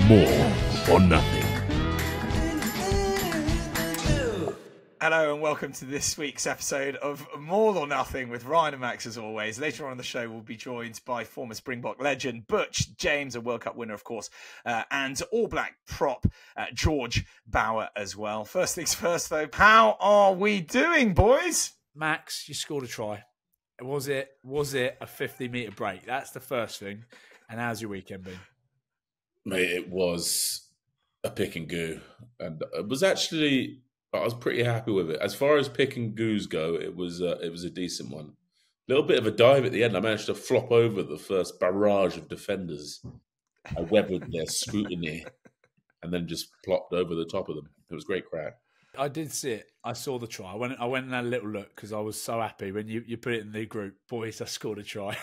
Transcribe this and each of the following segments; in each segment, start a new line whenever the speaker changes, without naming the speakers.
More or Nothing.
Hello and welcome to this week's episode of More or Nothing with Ryan and Max as always. Later on in the show we'll be joined by former Springbok legend Butch James, a World Cup winner of course, and All Black prop George Bower as well. First things first though, how are we doing, boys?
Max, you scored a try. Was it a 50-metre break? That's the first thing. And how's your weekend been?
Mate, it was a pick and goo. And it was actually... I was pretty happy with it. As far as pick and goos go, it was a decent one. A little bit of a dive at the end. I managed to flop over the first barrage of defenders. I weathered their scrutiny and then just plopped over the top of them. It was great crack.
I did see it. I saw the try. I went and had a little look because I was so happy when you put it in the group. Boys, I scored a try.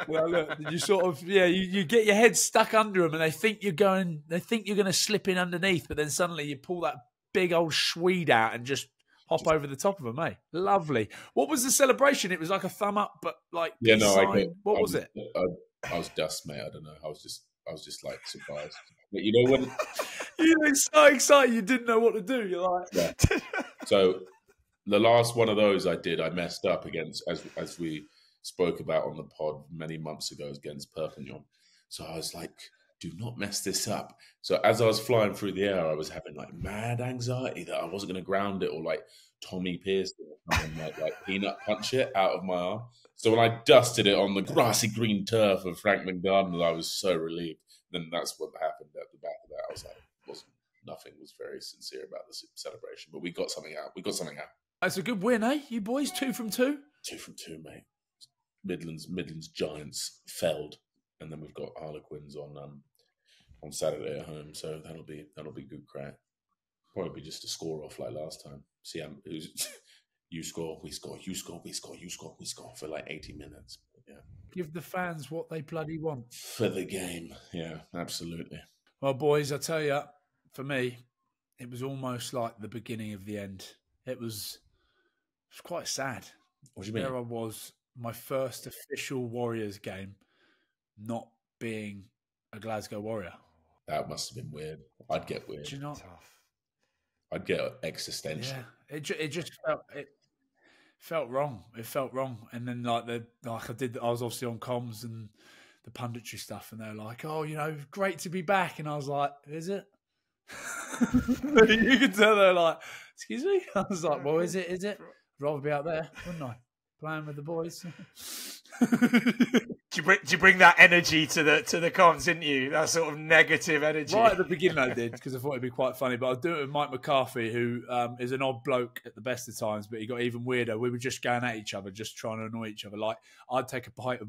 Well, look, you sort of, you get your head stuck under them and they think you're going to slip in underneath, but then suddenly you pull that big old Swede out and just hop over the top of them, eh? Lovely. What was the celebration? It was like a thumb up, but like, what was it?
I was dust, mate. I don't know. I was just like surprised. But you know when
you were so excited you didn't know what to do. You're like,
yeah. So the last one of those I messed up against, as we spoke about on the pod many months ago against Perpignan. So I was like, do not mess this up. So as I was flying through the air, I was having like mad anxiety that I wasn't going to ground it or like Tommy Pearson or something like peanut punch it out of my arm. So when I dusted it on the grassy green turf of Frankman Gardens, I was so relieved. Then that's what happened at the back of that. I was like, nothing was very sincere about the celebration, but we got something out.
That's a good win, eh? You boys, 2 from 2?
2 from 2, mate. Midlands Giants felled, and then we've got Harlequins on Saturday at home, so that'll be good crack. Probably just a score off like last time. See, you score, we score, you score, we score, you score, we score for like 80 minutes. Yeah,
give the fans what they bloody want
for the game. Yeah, absolutely.
Well, boys, I tell you, for me, it was almost like the beginning of the end. It was quite sad.
What do you mean?
There I was. My first official Warriors game not being a Glasgow Warrior.
That must have been weird. I'd get weird.
Do you know?
Tough.
I'd get existential.
Yeah, it just felt wrong. It felt wrong. And then I was obviously on comms and the punditry stuff, and they're like, "Oh, great to be back." And I was like, "Is it?" You could tell they're like, "Excuse me." I was like, "Well, is it? Is it? I'd rather be out there, wouldn't I? Playing with the boys."
Did you bring that energy to the comms, didn't you? That sort of negative energy.
Right at the beginning I did, because I thought it'd be quite funny. But I'd do it with Mike McCarthy, who is an odd bloke at the best of times, but he got even weirder. We were just going at each other, just trying to annoy each other. Like, I'd take a bite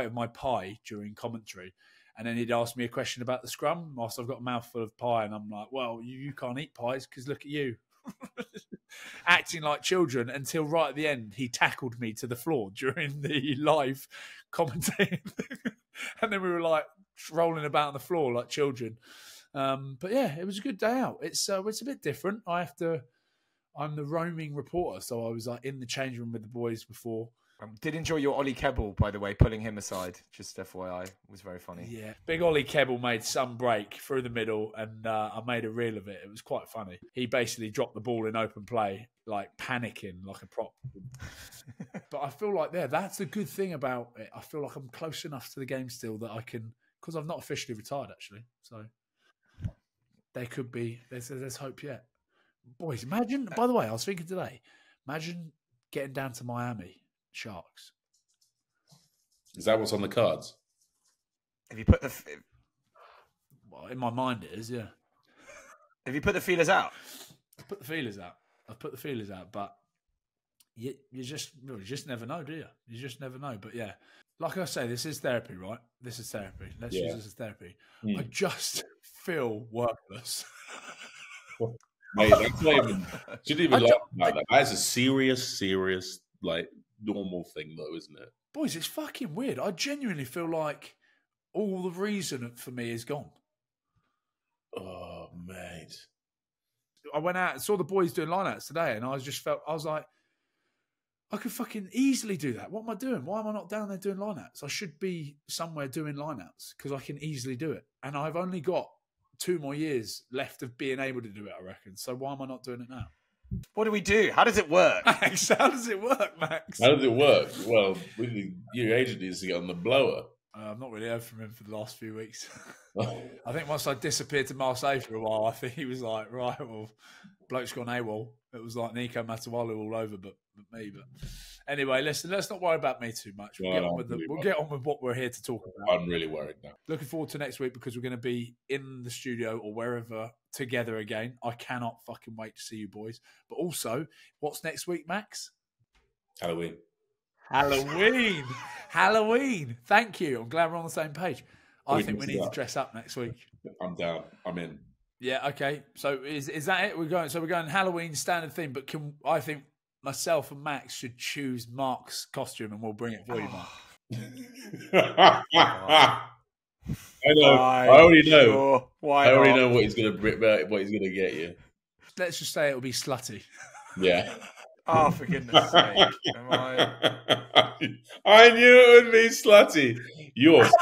of my pie during commentary, and then he'd ask me a question about the scrum whilst I've got a mouthful of pie, and I'm like, well, you can't eat pies because look at you. Acting like children until right at the end he tackled me to the floor during the live commentating. And then we were like rolling about on the floor like children. But yeah, it was a good day out. It's a bit different. I'm the roaming reporter, so I was like in the change room with the boys before.
Did enjoy your Ollie Kebble, by the way, pulling him aside. Just FYI, was very funny.
Yeah, big Ollie Kebble made some break through the middle, and I made a reel of it. It was quite funny. He basically dropped the ball in open play, like panicking, like a prop. But I feel like that's the good thing about it. I feel like I'm close enough to the game still that I can, because I've not officially retired actually. So there could be, there's hope yet. Boys, imagine. By the way, I was thinking today, imagine getting down to Miami. Sharks.
Is that what's on the cards?
Have you put
well, in my mind it is, yeah.
Have you put the feelers out?
I've put the feelers out, but you just never know, do you? You just never know. But yeah, like I say, this is therapy, right? This is therapy. Let's use this as therapy. I just feel worthless.
Mate, that's not even, shouldn't even laugh about that. That is a serious, like, normal thing, though, isn't it?
Boys, it's fucking weird. I genuinely feel like all the reason for me is gone.
Oh, mate.
I went out and saw the boys doing lineouts today, and I was like, I could fucking easily do that. What am I doing? Why am I not down there doing lineouts? I should be somewhere doing lineouts because I can easily do it. And I've only got 2 more years left of being able to do it, I reckon. So why am I not doing it now?
What do we do? How does it work?
Max, how does it work, Max?
How does it work? Well, your agent needs to get on the blower.
I've not really heard from him for the last few weeks. I think once I disappeared to Marseille for a while, I think he was like, right, well, bloke's gone AWOL. It was like Niko Matawalu all over, but me. But anyway, listen, let's not worry about me too much. We'll get on with what we're here to talk about.
I'm really worried now.
Looking forward to next week because we're going to be in the studio or wherever together again. I cannot fucking wait to see you boys. But also, what's next week, Max?
Halloween.
Halloween. Thank you. I'm glad we're on the same page. I think we need to dress up next week.
I'm down. I'm in.
Yeah, okay. So is that it? We're going Halloween standard theme, but I think myself and Max should choose Mark's costume and we'll bring it for you, Mark.
I know. I already know.
Sure.
I already know what he's gonna get you.
Let's just say it'll be slutty.
Yeah.
Oh, for goodness sake.
I knew it would be slutty. Yours.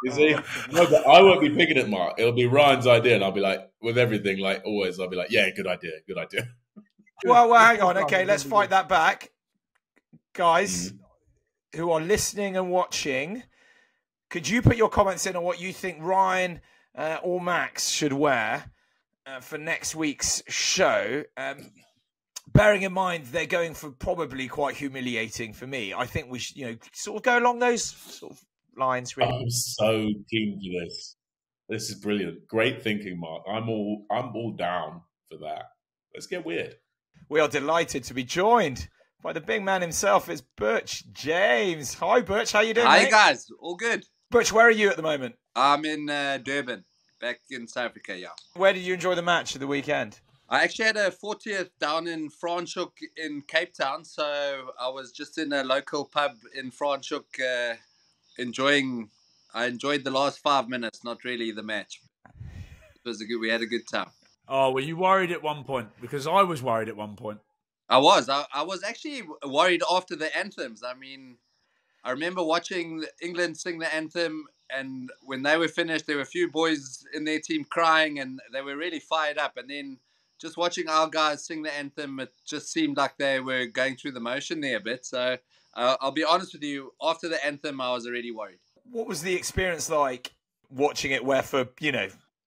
You see? No, but I won't be picking it, Mark. It'll be Ryan's idea, and I'll be like, with everything, like always, I'll be like, yeah, good idea.
Well, hang on. Okay, let's fight that back. Guys who are listening and watching, could you put your comments in on what you think Ryan or Max should wear for next week's show? Bearing in mind they're going for probably quite humiliating for me. I think we should, sort of go along those sort of lines. Really.
I'm so keen for this. This is brilliant. Great thinking, Mark. I'm all down for that. Let's get weird.
We are delighted to be joined by the big man himself. It's Butch James. Hi, Butch. How you doing?
Hi,
mate?
guys. All good.
Butch, where are you at the moment?
I'm in Durban, back in South Africa, yeah.
Where did you enjoy the match of the weekend?
I actually had a 40th down in Franschhoek in Cape Town, so I was just in a local pub in Franschhoek I enjoyed the last 5 minutes, not really the match. We had a good time.
Oh, were you worried at one point? Because I was worried at one point.
I was actually worried after the anthems. I mean, I remember watching England sing the anthem, and when they were finished, there were a few boys in their team crying, and they were really fired up. And then just watching our guys sing the anthem, it just seemed like they were going through the motion there a bit. So I'll be honest with you, after the anthem, I was already worried.
What was the experience like watching it where for,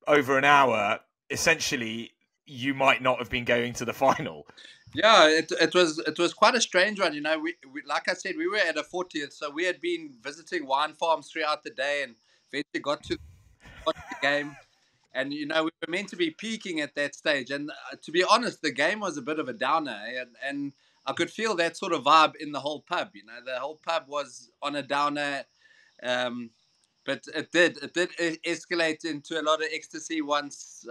over an hour, essentially, you might not have been going to the final?
Yeah, it was quite a strange one. We like I said, we were at a 40th, so we had been visiting wine farms throughout the day and eventually got to watch the game. And, we were meant to be peaking at that stage. And to be honest, the game was a bit of a downer. And I could feel that sort of vibe in the whole pub. The whole pub was on a downer. But it did escalate into a lot of ecstasy once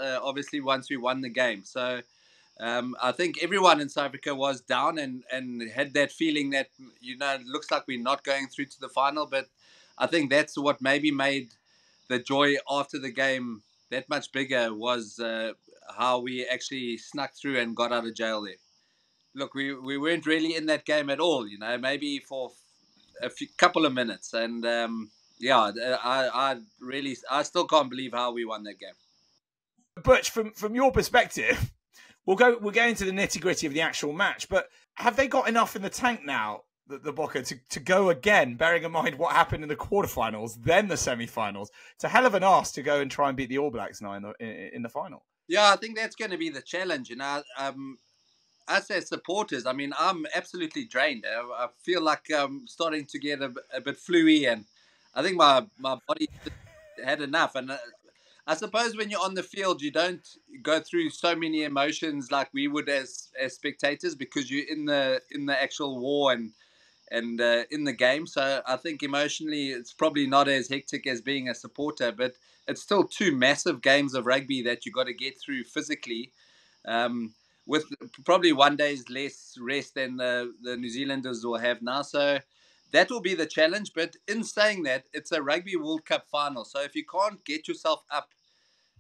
we won the game. So I think everyone in South Africa was down and had that feeling that, it looks like we're not going through to the final. But I think that's what maybe made the joy after the game that much bigger, was how we actually snuck through and got out of jail there. Look, we weren't really in that game at all, maybe for a couple of minutes. And I still can't believe how we won that game.
Butch, from your perspective, we'll go into the nitty-gritty of the actual match, but have they got enough in the tank now, the Bokke, to go again, bearing in mind what happened in the quarterfinals, then the semi-finals? It's a hell of an ask to go and try and beat the All Blacks now in the final.
Yeah, I think that's going to be the challenge. Us as supporters, I mean, I'm absolutely drained. I feel like I'm starting to get a bit fluey, and I think my body had enough. And I suppose when you're on the field, you don't go through so many emotions like we would as spectators, because you're in the actual war and in the game. So I think emotionally it's probably not as hectic as being a supporter, but it's still 2 massive games of rugby that you got to get through physically, with probably 1 day's less rest than the New Zealanders will have now. So that will be the challenge. But in saying that, it's a Rugby World Cup final. So if you can't get yourself up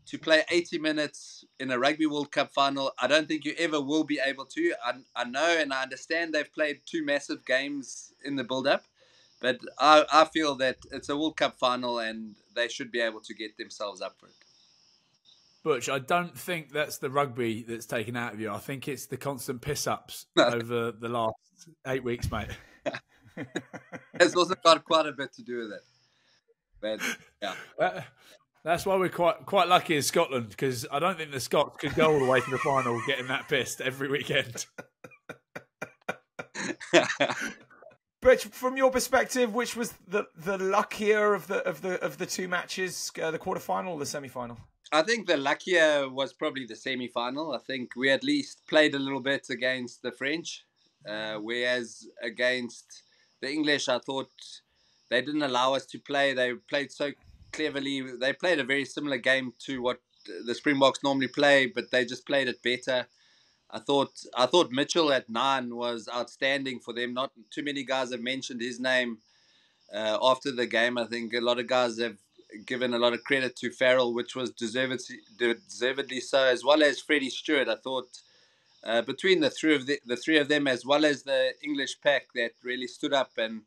to play 80 minutes in a Rugby World Cup final. I don't think you ever will be able to. I know and I understand they've played 2 massive games in the build-up, but I feel that it's a World Cup final and they should be able to get themselves up for it.
Butch, I don't think that's the rugby that's taken out of you. I think it's the constant piss-ups
No.
over the last 8 weeks, mate.
It's also got quite a bit to do with it. But, yeah.
That's why we're quite lucky in Scotland, because I don't think the Scots could go all the way to the final getting that pissed every weekend.
But from your perspective, which was the luckier of the 2 matches, the quarterfinal or the semi-final?
I think the luckier was probably the semi-final. I think we at least played a little bit against the French, whereas against the English, I thought they didn't allow us to play. They played so cleverly. They played a very similar game to what the Springboks normally play, but they just played it better. I thought Mitchell at 9 was outstanding for them. Not too many guys have mentioned his name after the game. I think a lot of guys have given a lot of credit to Farrell, which was deservedly so, as well as Freddie Stewart. I thought between the three of them, as well as the English pack that really stood up and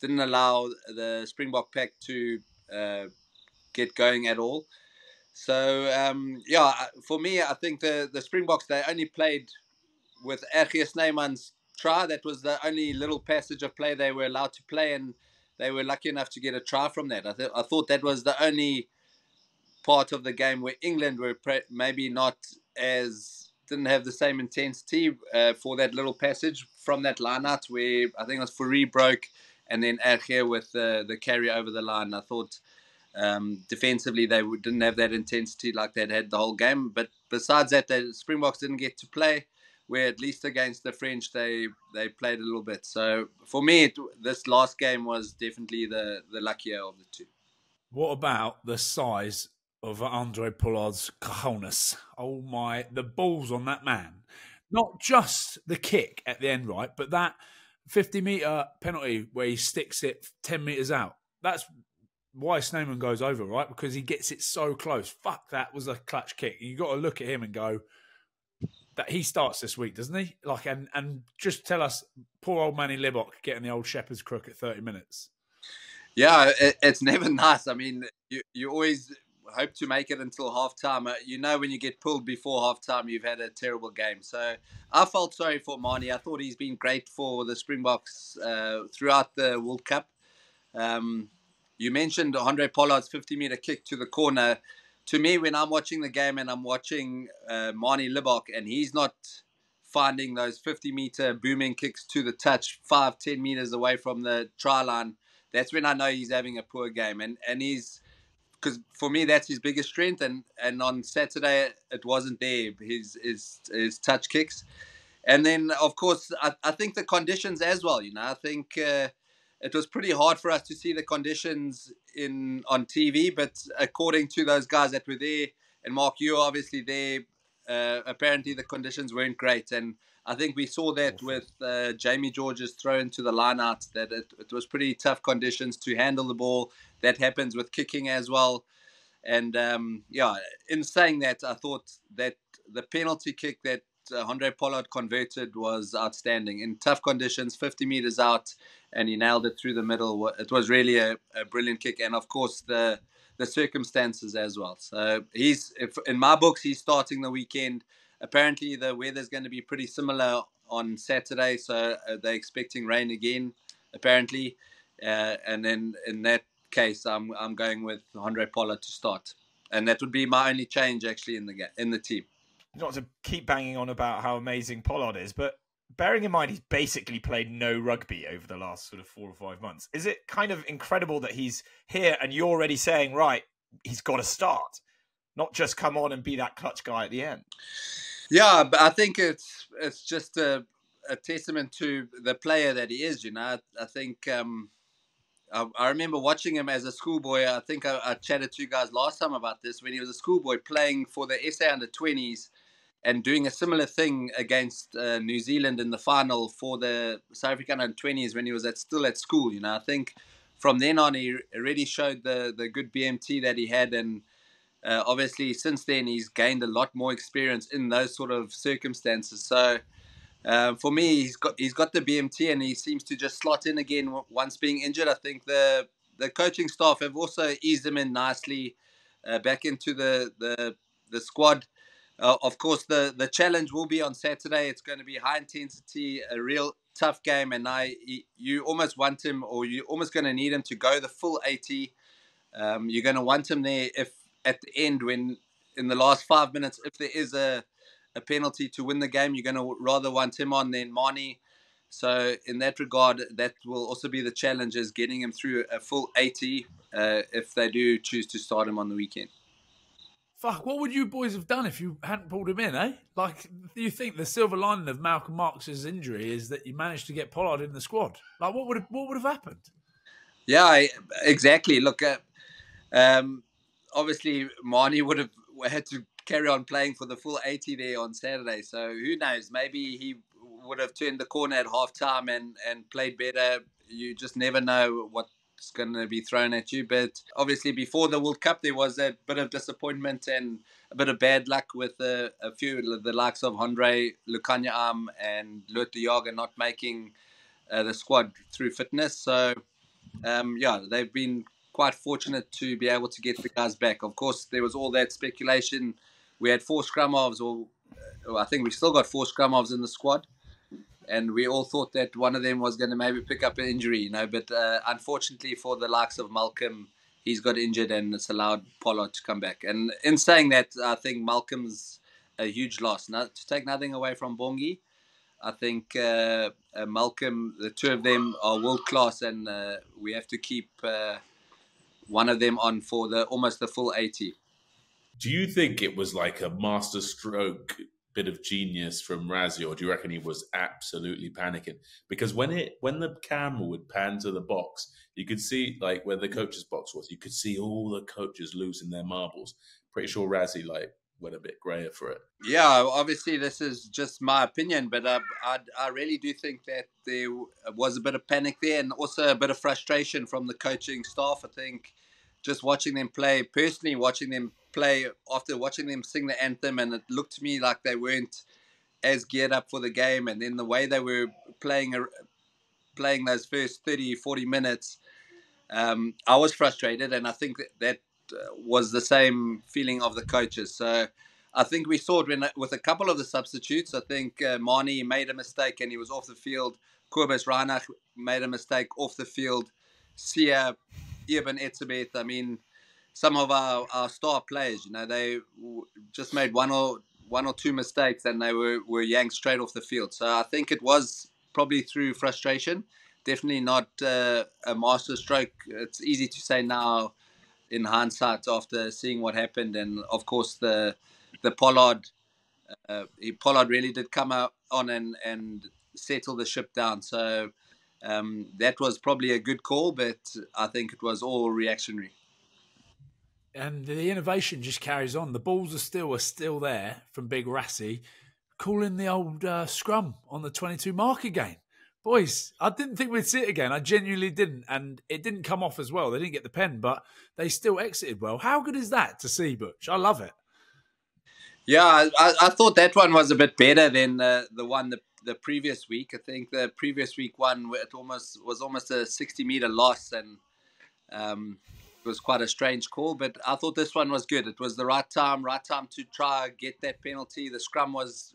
didn't allow the Springbok pack to get going at all. So for me, I think the Springboks, they only played with Ergie Snyman's try. That was the only little passage of play they were allowed to play, and they were lucky enough to get a try from that. I thought that was the only part of the game where England were maybe not didn't have the same intensity for that little passage from that line out, where I think it was Fourie broke and then Ergie with the carry over the line. I thought defensively they didn't have that intensity like they'd had the whole game. But besides that, the Springboks didn't get to play, where at least against the French they played a little bit. So for me, this last game was definitely the luckier of the 2.
What about the size of Andre Pollard's cojones? Oh my, the balls on that man. Not just the kick at the end, right, but that 50-metre penalty where he sticks it 10 metres out. That's why Snyman goes over, right? Because he gets it so close. Fuck, that was a clutch kick. You got to look at him and go, that he starts this week, doesn't he? Like, and just tell us, poor old Manny Libbok getting the old shepherd's crook at 30 minutes.
Yeah, it's never nice. I mean, you always hope to make it until halftime. You know, when you get pulled before halftime, you've had a terrible game. So I felt sorry for Mani. I thought he's been great for the Springboks throughout the World Cup. You mentioned Andre Pollard's 50-metre kick to the corner. To me, when I'm watching the game and I'm watching Mani Libbok and he's not finding those 50-metre booming kicks to the touch 5-10 metres away from the try line, that's when I know he's having a poor game. And he's, because for me, that's his biggest strength. And on Saturday, it wasn't there, his touch kicks. And then, of course, I think the conditions as well. You know, I think it was pretty hard for us to see the conditions on TV. But according to those guys that were there, and Mark, you're obviously there, apparently the conditions weren't great. And I think we saw that with Jamie George's throw into the line-out, that it was pretty tough conditions to handle the ball. That happens with kicking as well. And, in saying that, I thought that the penalty kick that Andre Pollard converted was outstanding. In tough conditions, 50 metres out, and he nailed it through the middle. It was really a brilliant kick. And, of course, the circumstances as well. So in my books, he's starting the weekend. Apparently, the weather's going to be pretty similar on Saturday, so they're expecting rain again, apparently. And then in that case, I'm going with Andre Pollard to start, and that would be my only change actually in the team.
Not to keep banging on about how amazing Pollard is, but bearing in mind he's basically played no rugby over the last sort of 4 or 5 months, is it kind of incredible that he's here and you're already saying, right, he's got to start, not just come on and be that clutch guy at the end?
Yeah, but I think it's just a testament to the player that he is. You know, I think I remember watching him as a schoolboy. I think I chatted to you guys last time about this, when he was a schoolboy playing for the SA under-20s and doing a similar thing against New Zealand in the final for the South African under-20s when he was still at school. You know, I think from then on he already showed the good BMT that he had, and Obviously, since then, he's gained a lot more experience in those sort of circumstances. So for me, he's got the BMT, and he seems to just slot in again once being injured. I think the coaching staff have also eased him in nicely back into the squad. Of course, the challenge will be on Saturday. It's going to be high intensity, a real tough game, and you almost want him, or you're almost going to need him to go the full 80. You're going to want him there if at the end, when in the last 5 minutes, if there is a penalty to win the game, you're going to rather want him on than Marnie. So in that regard, that will also be the challenge, is getting him through a full 80 if they do choose to start him on the weekend.
Fuck, what would you boys have done if you hadn't pulled him in, eh? Like, do you think the silver lining of Malcolm Marx's injury is that you managed to get Pollard in the squad? Like, what would have happened?
Yeah, exactly. Look, obviously, Marnie would have had to carry on playing for the full 80 there on Saturday. So who knows? Maybe he would have turned the corner at halftime and played better. You just never know what's going to be thrown at you. But obviously, before the World Cup, there was a bit of disappointment and a bit of bad luck with a few of the likes of Andre Lukanyam and Lut de Jager not making the squad through fitness. So, they've been quite fortunate to be able to get the guys back. Of course, there was all that speculation. We had 4 scrum halves, or I think we still got 4 scrum halves in the squad, and we all thought that one of them was going to maybe pick up an injury, But unfortunately for the likes of Malcolm, he's got injured, and it's allowed Pollard to come back. And in saying that, I think Malcolm's a huge loss. Now, to take nothing away from Bongi, I think Malcolm, the two of them are world class, and we have to keep one of them on for almost the full 80.
Do you think it was like a masterstroke bit of genius from Razzie, or do you reckon he was absolutely panicking? Because when the camera would pan to the box, you could see, like, where the coach's box was, you could see all the coaches losing their marbles. Pretty sure Razzie went a bit grayer for it.
Yeah, obviously this is just my opinion, but I really do think that there was a bit of panic there, and also a bit of frustration from the coaching staff. I think just watching them play, personally watching them play, after watching them sing the anthem, and it looked to me like they weren't as geared up for the game, and then the way they were playing those first 30, 40 minutes, I was frustrated, and I think that was the same feeling of the coaches. So I think we saw it with a couple of the substitutes. I think Marnie made a mistake and he was off the field. Kobus Reinach made a mistake off the field. Sia, Eben Etzebeth, I mean, some of our star players, they just made one or two mistakes and they were yanked straight off the field. So I think it was probably through frustration. Definitely not a master stroke. It's easy to say now in hindsight after seeing what happened. And of course, the Pollard really did come out on and settle the ship down. So that was probably a good call, but I think it was all reactionary.
And the innovation just carries on. The balls are still there from Big Rassie, calling the old scrum on the 22 mark again. Boys, I didn't think we'd see it again. I genuinely didn't. And it didn't come off as well. They didn't get the pen, but they still exited well. How good is that to see, Butch? I love it.
Yeah, I thought that one was a bit better than the one the previous week. I think the previous week one, it was almost a 60-meter loss, and it was quite a strange call. But I thought this one was good. It was the right time to try get that penalty. The scrum was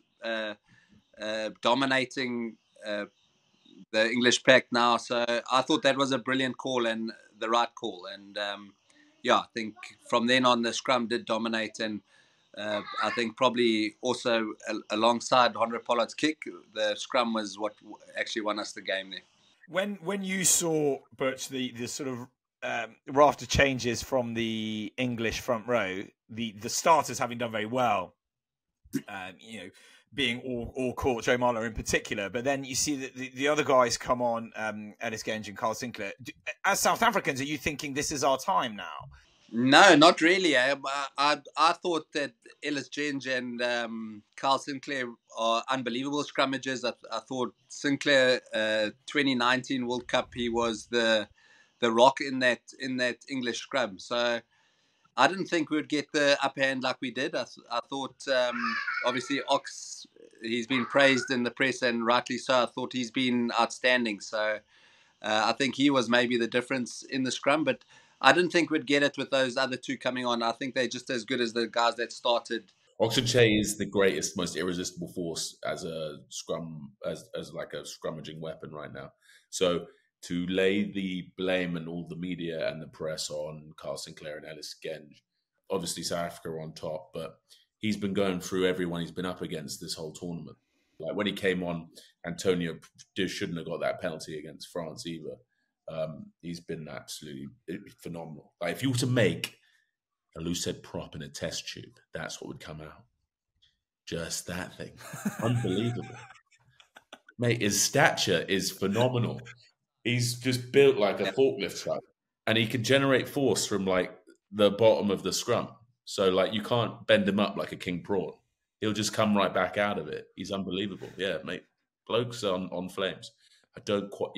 dominating the English pack now, so I thought that was a brilliant call and the right call. And I think from then on the scrum did dominate, and I think probably also alongside Andre Pollard's kick, the scrum was what actually won us the game there.
When you saw, Butch, the sort of raft of changes from the English front row, the starters having done very well, being all caught, Joe Marler in particular, but then you see that the other guys come on, Ellis Genge and Carl Sinclair. As South Africans, are you thinking this is our time now?
No, not really. I thought that Ellis Genge and Carl Sinclair are unbelievable scrummages. I thought Sinclair, 2019 World Cup, he was the rock in that English scrum. So I didn't think we would get the upper hand like we did. I thought, obviously, Ox, he's been praised in the press, and rightly so. I thought he's been outstanding. So I think he was maybe the difference in the scrum, but I didn't think we'd get it with those other two coming on. I think they're just as good as the guys that started.
Oxenche is the greatest, most irresistible force as a scrum, as like a scrummaging weapon right now. So to lay the blame and all the media and the press on Carl Sinclair and Ellis Genge, obviously South Africa are on top, but he's been going through everyone he's been up against this whole tournament. Like when he came on, Antonio shouldn't have got that penalty against France either. He's been absolutely phenomenal. Like if you were to make a loose head prop in a test tube, that's what would come out. Just that thing. Unbelievable. Mate, his stature is phenomenal. He's just built like a forklift truck, and he can generate force from like the bottom of the scrum. So like you can't bend him up like a king prawn. He'll just come right back out of it. He's unbelievable. Yeah, mate. Blokes on flames. I don't quite,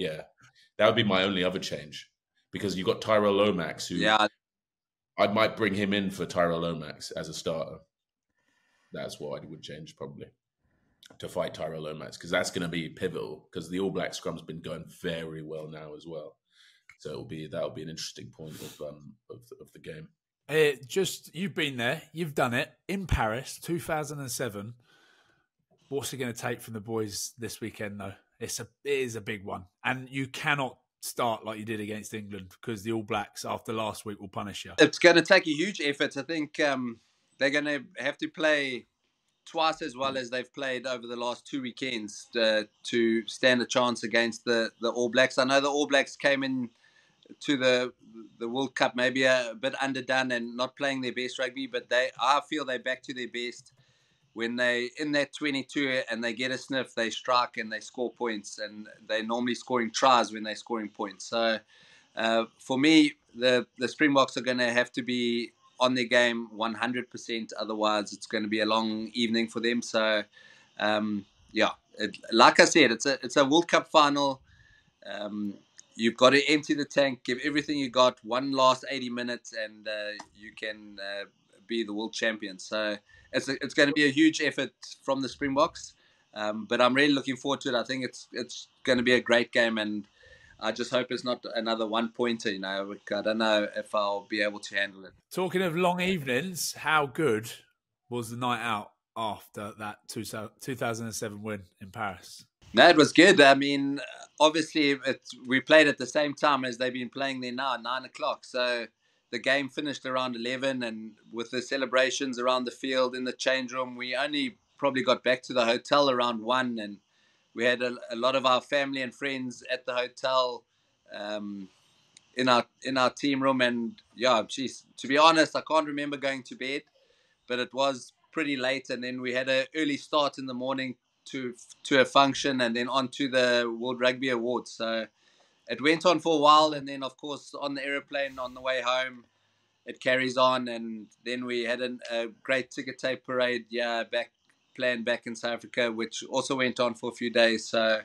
that would be my only other change, because you've got Tyrell Lomax, who I might bring him in for Tyrell Lomax as a starter. That's what I would change probably, to fight Tyrell Lomax, because that's going to be pivotal, because the All Black scrum's been going very well now as well. So that'll be an interesting point of the game.
You've been there, you've done it in Paris, 2007. What's it going to take from the boys this weekend, though? It is a big one, and you cannot start like you did against England, because the All Blacks after last week will punish you.
It's going to take a huge effort. I think they're going to have to play twice as well as they've played over the last 2 weekends to stand a chance against the All Blacks. I know the All Blacks came in to the World Cup maybe a bit underdone and not playing their best rugby, but I feel they're back to their best. When they in that 22 and they get a sniff, they strike and they score points, and they're normally scoring tries when they're scoring points. So for me, the Springboks are going to have to be on their game 100%. Otherwise, it's going to be a long evening for them. So like I said, it's a World Cup final. You've got to empty the tank, give everything you got, one last 80 minutes, and you can be the world champion. So it's going to be a huge effort from the Springboks, but I'm really looking forward to it. I think it's going to be a great game, and I just hope it's not another 1-pointer. You know, I don't know if I'll be able to handle it.
Talking of long evenings, how good was the night out after that 2007 win in Paris?
No, it was good. I mean, obviously, we played at the same time as they've been playing there now, 9 o'clock. So the game finished around 11, and with the celebrations around the field in the change room, we only probably got back to the hotel around 1, and we had a lot of our family and friends at the hotel in our team room. And to be honest, I can't remember going to bed, but it was pretty late. And then we had an early start in the morning to a function, and then on to the World Rugby Awards. So it went on for a while, and then of course on the aeroplane on the way home, it carries on. And then we had a great ticker tape parade planned back in South Africa, which also went on for a few days. So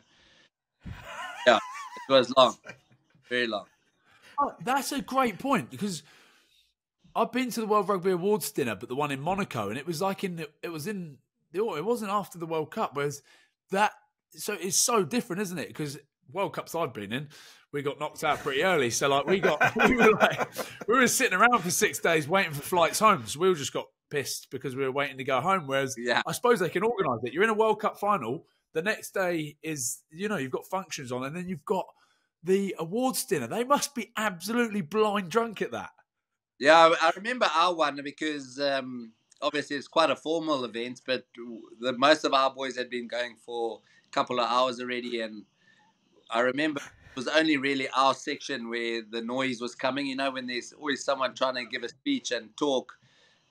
it was long, very long.
Oh, that's a great point, because I've been to the World Rugby Awards dinner, but the one in Monaco, and it was like it wasn't after the World Cup, whereas so it's so different, isn't it? Because World Cups I've been in, we got knocked out pretty early. So like we were sitting around for 6 days waiting for flights home. So we all just got pissed because we were waiting to go home. Whereas I suppose they can organise it. You're in a World Cup final. The next day is, you've got functions on, and then you've got the awards dinner. They must be absolutely blind drunk at that.
Yeah, I remember our one because obviously it's quite a formal event, but most of our boys had been going for a couple of hours already. And I remember it was only really our section where the noise was coming, when there's always someone trying to give a speech and talk,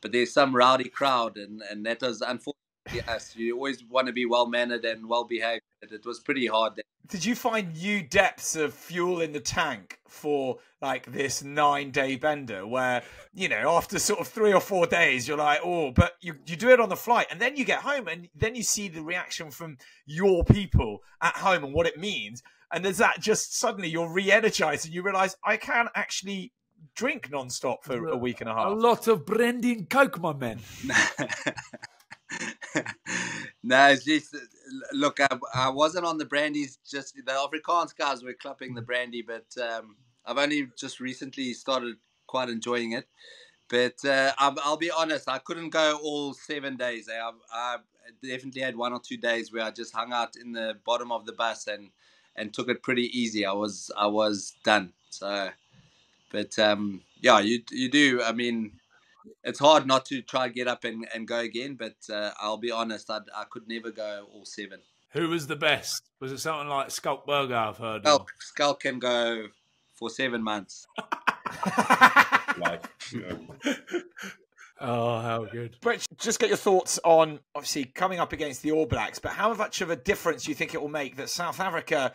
but there's some rowdy crowd, and that was unfortunately us. You always want to be well-mannered and well-behaved, but it was pretty hard.
Did you find new depths of fuel in the tank for like this 9-day bender where, after sort of 3 or 4 days, you're like, oh, but you do it on the flight, and then you get home and then you see the reaction from your people at home and what it means. And there's that just suddenly you're re-energized and you realize I can actually drink non-stop for a week and a half.
A lot of brandy and coke, my man.
No, it's just, look, I wasn't on the brandies. Just the Afrikaans guys were clapping the brandy, but I've only just recently started quite enjoying it. But I'll be honest, I couldn't go all 7 days. I definitely had 1 or 2 days where I just hung out in the bottom of the bus and took it pretty easy. I was done. So, but yeah, you do. I mean, it's hard not to try to get up and go again. But I'll be honest, I could never go all 7.
Who was the best? Was it something like Skulkberger? I've heard.
Skull can go for 7 months.
Oh, how good.
But just get your thoughts on, obviously, coming up against the All Blacks, but how much of a difference do you think it will make that South Africa,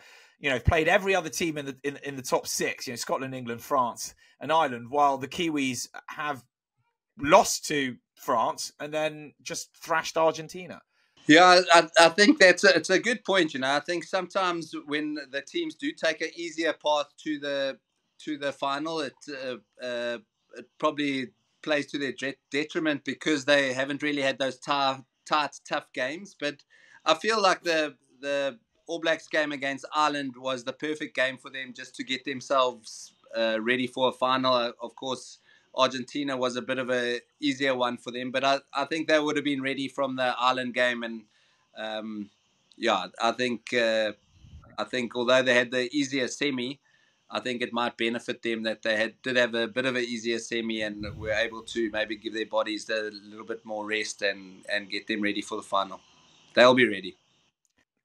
played every other team in the top 6, Scotland, England, France and Ireland, while the Kiwis have lost to France and then just thrashed Argentina?
Yeah, I think it's a good point. I think sometimes when the teams do take an easier path to the final, it probably plays to their detriment because they haven't really had those tight, tough games. But I feel like the All Blacks game against Ireland was the perfect game for them just to get themselves ready for a final. Of course, Argentina was a bit of a easier one for them, but I think they would have been ready from the Ireland game. And I think although they had the easier semi, I think it might benefit them that they did have a bit of an easier semi and were able to maybe give their bodies a little bit more rest and get them ready for the final. They'll be ready.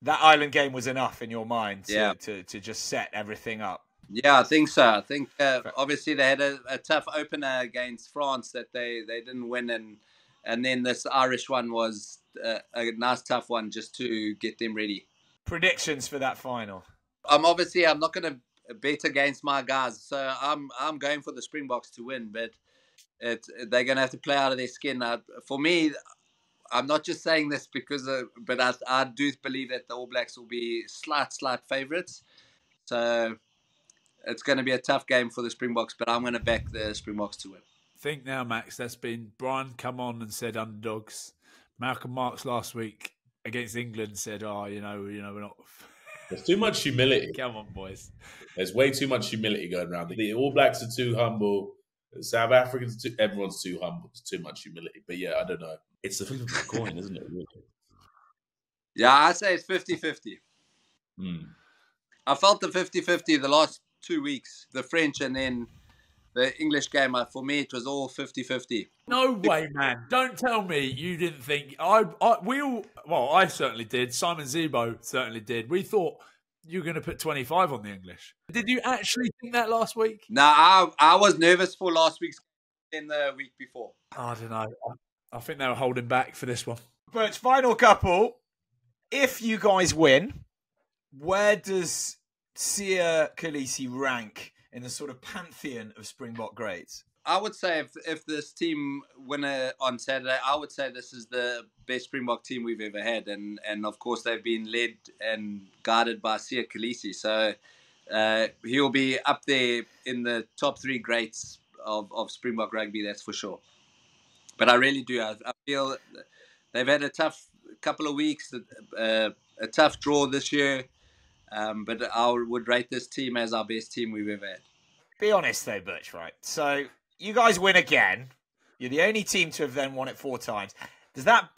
That Ireland game was enough in your mind to just set everything up.
Yeah, I think so. I think obviously they had a tough opener against France that they didn't win, and then this Irish one was a nice tough one just to get them ready.
Predictions for that final?
I'm not going to bet against my guys, so I'm going for the Springboks to win, but they're going to have to play out of their skin. For me, I'm not just saying this because, but I do believe that the All Blacks will be slight favourites. So it's going to be a tough game for the Springboks, but I'm going to back the Springboks to win.
Think now, Max, that's been Brian come on and said underdogs. Malcolm Marks last week against England said, we're not.
There's too much humility.
Come on, boys.
There's way too much humility going around. The All Blacks are too humble. South Africans, everyone's too humble. It's too much humility. But yeah, I don't know. It's the flip of the coin, isn't it? Really?
Yeah, I say it's 50-50. I felt the 50-50 the last 2 weeks, the French and then the English game. For me, it was all 50-50.
No way, man. Don't tell me you didn't think. I certainly did. Simon Zebo certainly did. We thought you were going to put 25 on the English. Did you actually think that last week?
No, I was nervous for last week's game the week before.
I don't know. I think they were holding back for this one.
But final couple, if you guys win, where does Sia Khaleesi rank in the sort of pantheon of Springbok greats?
I would say if this team win on Saturday, I would say this is the best Springbok team we've ever had. And of course, they've been led and guided by Sia Khaleesi. So he'll be up there in the top 3 greats of Springbok rugby, that's for sure. But I really do. I feel they've had a tough couple of weeks, a tough draw this year. But I would rate this team as our best team we've ever had.
Be honest though, Butch, right? So you guys win again. You're the only team to have then won it 4 times. Does that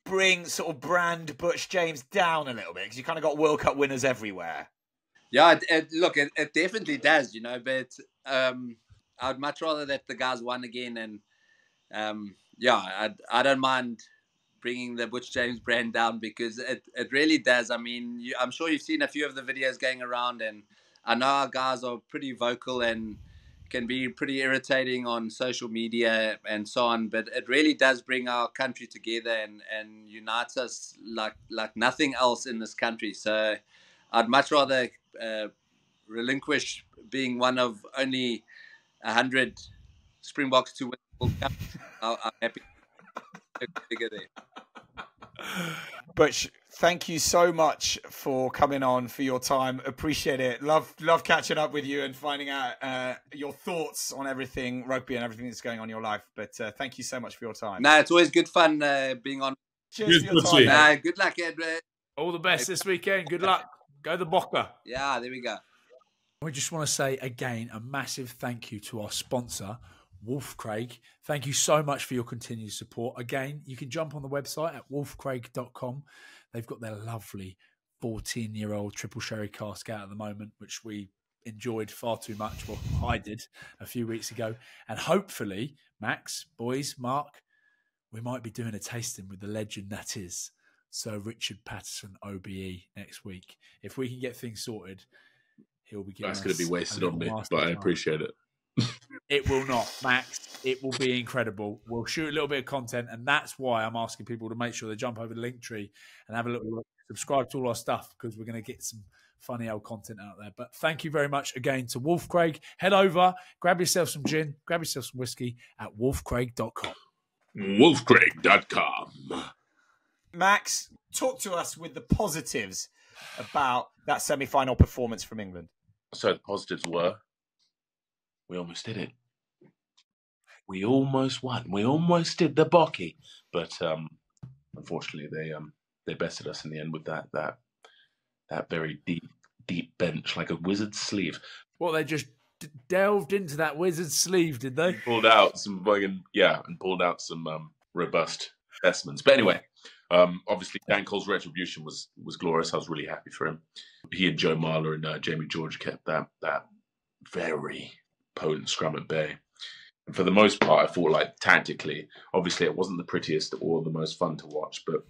bring sort of brand Butch James down a little bit? Because you kind of got World Cup winners everywhere.
Yeah, it definitely does, But I'd much rather that the guys won again. And I don't mind bringing the Butch James brand down because it really does. I mean, I'm sure you've seen a few of the videos going around, and I know our guys are pretty vocal and can be pretty irritating on social media and so on, but it really does bring our country together and unites us like nothing else in this country. So I'd much rather relinquish being one of only 100 Springboks to win the World Cup. I'm happy to figure there.
Butch, thank you so much for coming on, for your time. Appreciate it. Love catching up with you and finding out your thoughts on everything rugby and everything that's going on in your life. But thank you so much for your time.
No, it's always good fun being on.
Cheers for your time.
Nah, good luck, Edward.
All the best this weekend. Good luck. Go the Bokke.
Yeah, there we go.
We just want to say again a massive thank you to our sponsor, Wolf Craig. Thank you so much for your continued support. Again, you can jump on the website at wolfcraig.com. They've got their lovely 14-year-old triple sherry cask out at the moment, which we enjoyed far too much. Well, I did a few weeks ago. And hopefully, Max, boys, Mark, we might be doing a tasting with the legend that is Sir Richard Patterson OBE next week. If we can get things sorted, he'll be giving us...
That's going to be wasted on me, but I appreciate it.
It will not, Max. It will be incredible. We'll shoot a little bit of content, and that's why I'm asking people to make sure they jump over the link tree and have a little look. Subscribe to all our stuff because we're going to get some funny old content out there. But thank you very much again to Wolf Craig. Head over, grab yourself some gin, grab yourself some whiskey at wolfcraig.com.
Wolfcraig.com.
Max, talk to us with the positives about that semi-final performance from England.
So the positives were, we almost did it. We almost won. We almost did the Bokke. But unfortunately, they bested us in the end with that very deep bench, like a wizard's sleeve.
Well, they just delved into that wizard's sleeve, did they?
Pulled out some robust specimens. But anyway, obviously Dan Cole's retribution was glorious. I was really happy for him. He and Joe Marler and Jamie George kept that very potent scrum at bay. And for the most part, I thought, like, tactically, obviously it wasn't the prettiest or the most fun to watch, but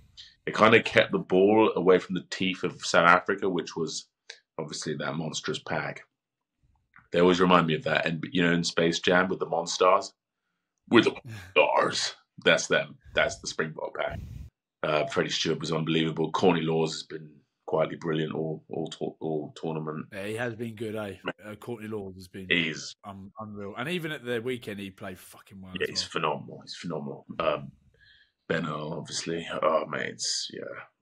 it kind of kept the ball away from the teeth of South Africa, which was obviously that monstrous pack. They always remind me of that. And, you know, in Space Jam with the Monstars, with the Monstars, that's them. That's the Springbok pack. Freddie Stewart was unbelievable. Corny Laws has been quietly brilliant all tournament.
Yeah, he has been good, eh? Courtney Laws has been unreal. And even at the weekend, he played fucking well.
Yeah, he's phenomenal. He's phenomenal. Ben Earl, obviously. Oh, mate,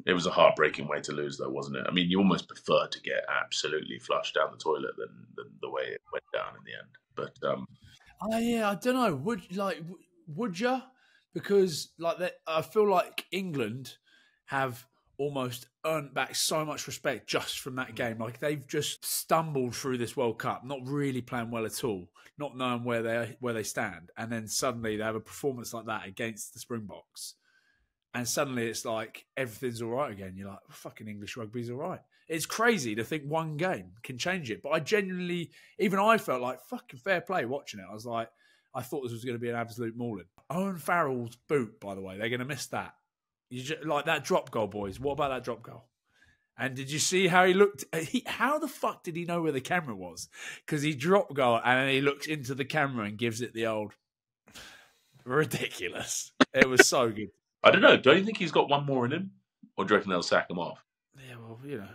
it was a heartbreaking way to lose, though, wasn't it? I mean, you almost prefer to get absolutely flushed down the toilet than the way it went down in the end. But
yeah, I don't know. Would you? Because I feel like England have almost earned back so much respect just from that game. Like, they've just stumbled through this World Cup, not really playing well at all, not knowing where they stand, and then suddenly they have a performance like that against the Springboks, and suddenly it's like everything's all right again. You're like, fucking English rugby's all right. It's crazy to think one game can change it, but I genuinely, even I felt like fucking fair play watching it. I was like, I thought this was going to be an absolute mauling. Owen Farrell's boot, by the way, they're going to miss that. Like that drop goal, boys. What about that drop goal? And did you see how he looked? How the fuck did he know where the camera was? Because he dropped goal and then he looks into the camera and gives it the old ridiculous. It was so good.
I don't know. Don't you think he's got one more in him? Or do you reckon they'll sack him off?
Yeah, well, you know,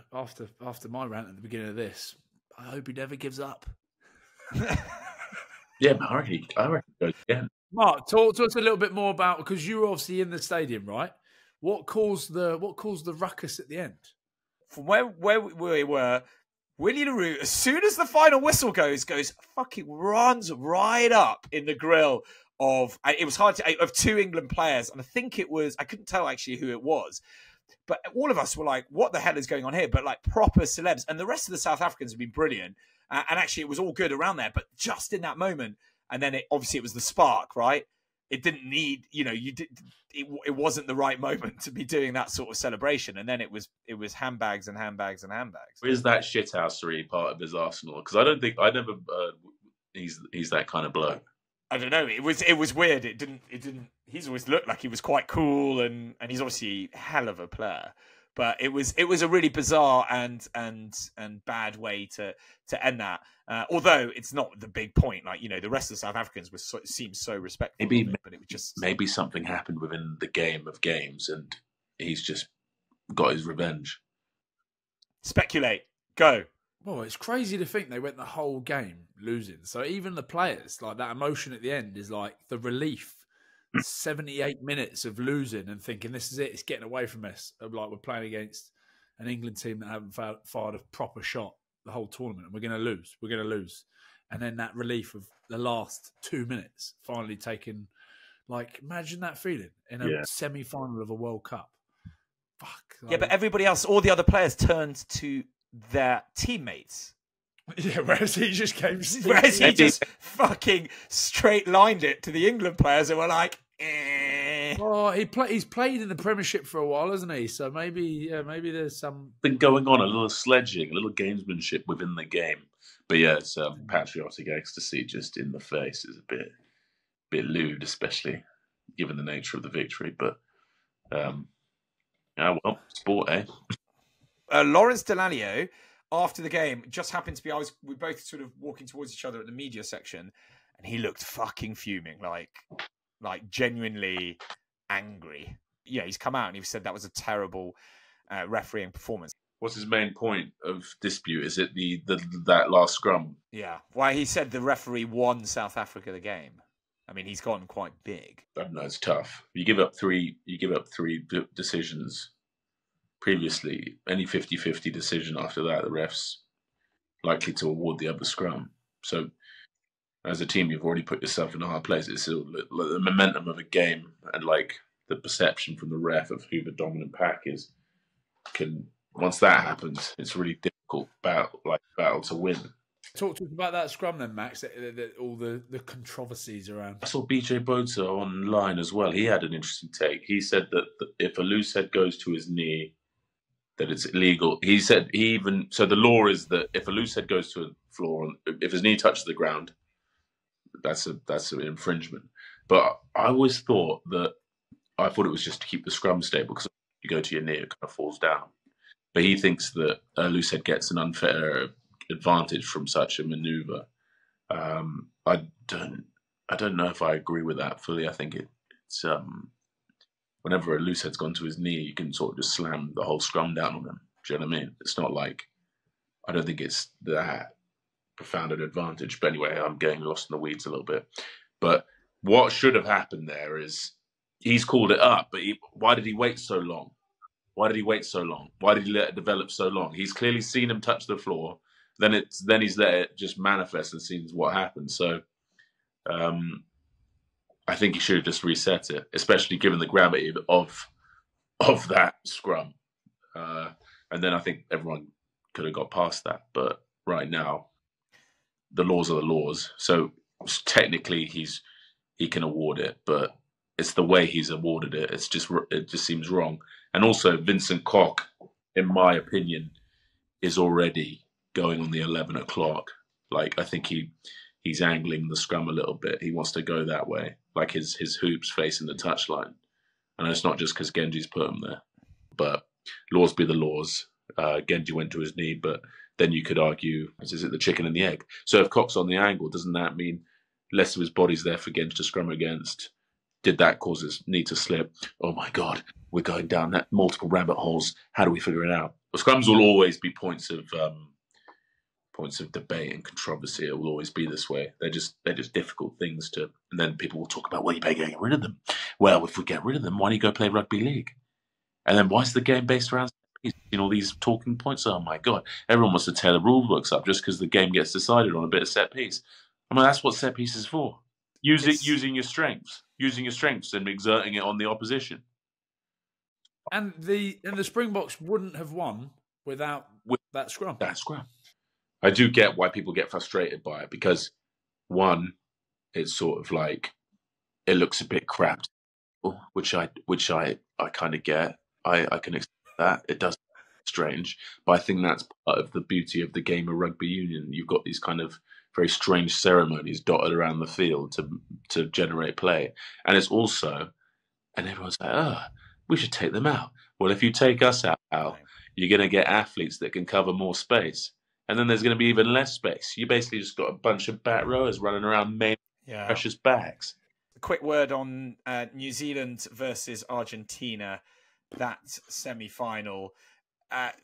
after my rant at the beginning of this, I hope he never gives up.
Yeah, I reckon he goes again.
Mark, talk to us a little bit more about, because you were obviously in the stadium, right? What caused the ruckus at the end?
From where we were, Willie LaRue, as soon as the final whistle goes fucking runs right up in the grill of, it was hard to, of two England players, and I couldn't tell actually who it was, but all of us were like, what the hell is going on here? But like proper celebs, and the rest of the South Africans have been brilliant, and actually it was all good around there, but just in that moment, and then it was the spark, right? It didn't need, it wasn't the right moment to be doing that sort of celebration. And then it was handbags and handbags and handbags.
Is that shithousery part of his arsenal? Because I never he's that kind of bloke.
I don't know. It was weird. It didn't, he's always looked like he was quite cool and he's obviously a hell of a player. But it was a really bizarre and bad way to end that. Although it's not the big point, like, the rest of the South Africans seemed so respectful. But it was just
maybe something happened within the game of games, and he's just got his revenge.
Speculate, go.
Well, it's crazy to think they went the whole game losing. So even the players, like that emotion at the end is like the relief 78 minutes of losing and thinking this is it, it's getting away from us. Like we're playing against an England team that haven't fired a proper shot the whole tournament, and we're going to lose. And then that relief of the last 2 minutes finally taken. Like, imagine that feeling in a semi-final of a World Cup. Fuck. Like,
yeah, but everybody else, all the other players turned to their teammates.
Yeah, whereas he just came.
Whereas he just fucking straight lined it to the England players and were like, eh.
Oh, he's played in the Premiership for a while, hasn't he? So maybe there's some
been going on, a little sledging, a little gamesmanship within the game. But yeah, it's patriotic ecstasy just in the face is a bit lewd, especially given the nature of the victory. But well, sport, eh?
Lawrence Delanio, after the game, just happened to be, we were both sort of walking towards each other at the media section, and he looked fucking fuming, like genuinely angry. Yeah, he's come out and he said that was a terrible refereeing performance.
What's his main point of dispute? Is it that last scrum?
Yeah, well, he said the referee won South Africa the game. I mean, he's gotten quite big.
I don't know, it's tough. You give up three decisions previously. Any 50-50 decision after that, the ref's likely to award the other scrum. So, as a team, you've already put yourself in a hard place. It's the momentum of a game and like the perception from the ref of who the dominant pack is. Once that happens, it's a really difficult battle to win.
Talk to us about that scrum then, Max. All the controversies around.
I saw BJ Botha online as well. He had an interesting take. He said that if a loose head goes to his knee, that it's illegal. He said so the law is that if a loose head goes to a floor, if his knee touches the ground, that's an infringement. But I always thought it was just to keep the scrum stable, because if you go to your knee, it kind of falls down. But he thinks that a loose head gets an unfair advantage from such a manoeuvre. I don't know if I agree with that fully. I think it's whenever a loose head's gone to his knee, you can sort of just slam the whole scrum down on him. Do you know what I mean? It's not like, I don't think it's that profound an advantage. But anyway, I'm getting lost in the weeds a little bit. But what should have happened there is he's called it up, but why did he wait so long? Why did he wait so long? Why did he let it develop so long? He's clearly seen him touch the floor. Then he's let it just manifest and seen what happened. So I think he should have just reset it, especially given the gravity of that scrum. And then I think everyone could have got past that. But right now, the laws are the laws. So technically, he can award it, but it's the way he's awarded it. It just seems wrong. And also, Vincent Koch, in my opinion, is already going on the 11 o'clock. Like, I think he's angling the scrum a little bit. He wants to go that way, like his hoops facing the touchline. And it's not just because Genji's put him there. But laws be the laws. Genji went to his knee, but then you could argue, is it the chicken and the egg? So if Koch's on the angle, doesn't that mean less of his body's there for Genji to scrum against? Did that cause his knee to slip? Oh my God, we're going down that multiple rabbit holes. How do we figure it out? Well, scrums will always be points of debate and controversy. It will always be this way. They're just difficult things to. And then people will talk about, well, you better get rid of them. Well, if we get rid of them, why don't you go play rugby league? And then why is the game based around all these talking points? Oh my God, everyone wants to tear the rule books up just because the game gets decided on a bit of set piece. I mean, that's what set piece is for. Using your strengths and exerting it on the opposition.
And the Springboks wouldn't have won without that scrum.
That scrum. I do get why people get frustrated by it, because one, it's sort of like it looks a bit crap, which I kind of get. I can accept that. It does strange, but I think that's part of the beauty of the game of rugby union. You've got these kind of very strange ceremonies dotted around the field to generate play. And it's also, and everyone's like, we should take them out. Well, if you take us out, you're going to get athletes that can cover more space. And then there's going to be even less space. You basically just got a bunch of back rowers running around precious bags.
A quick word on New Zealand versus Argentina, that semi-final.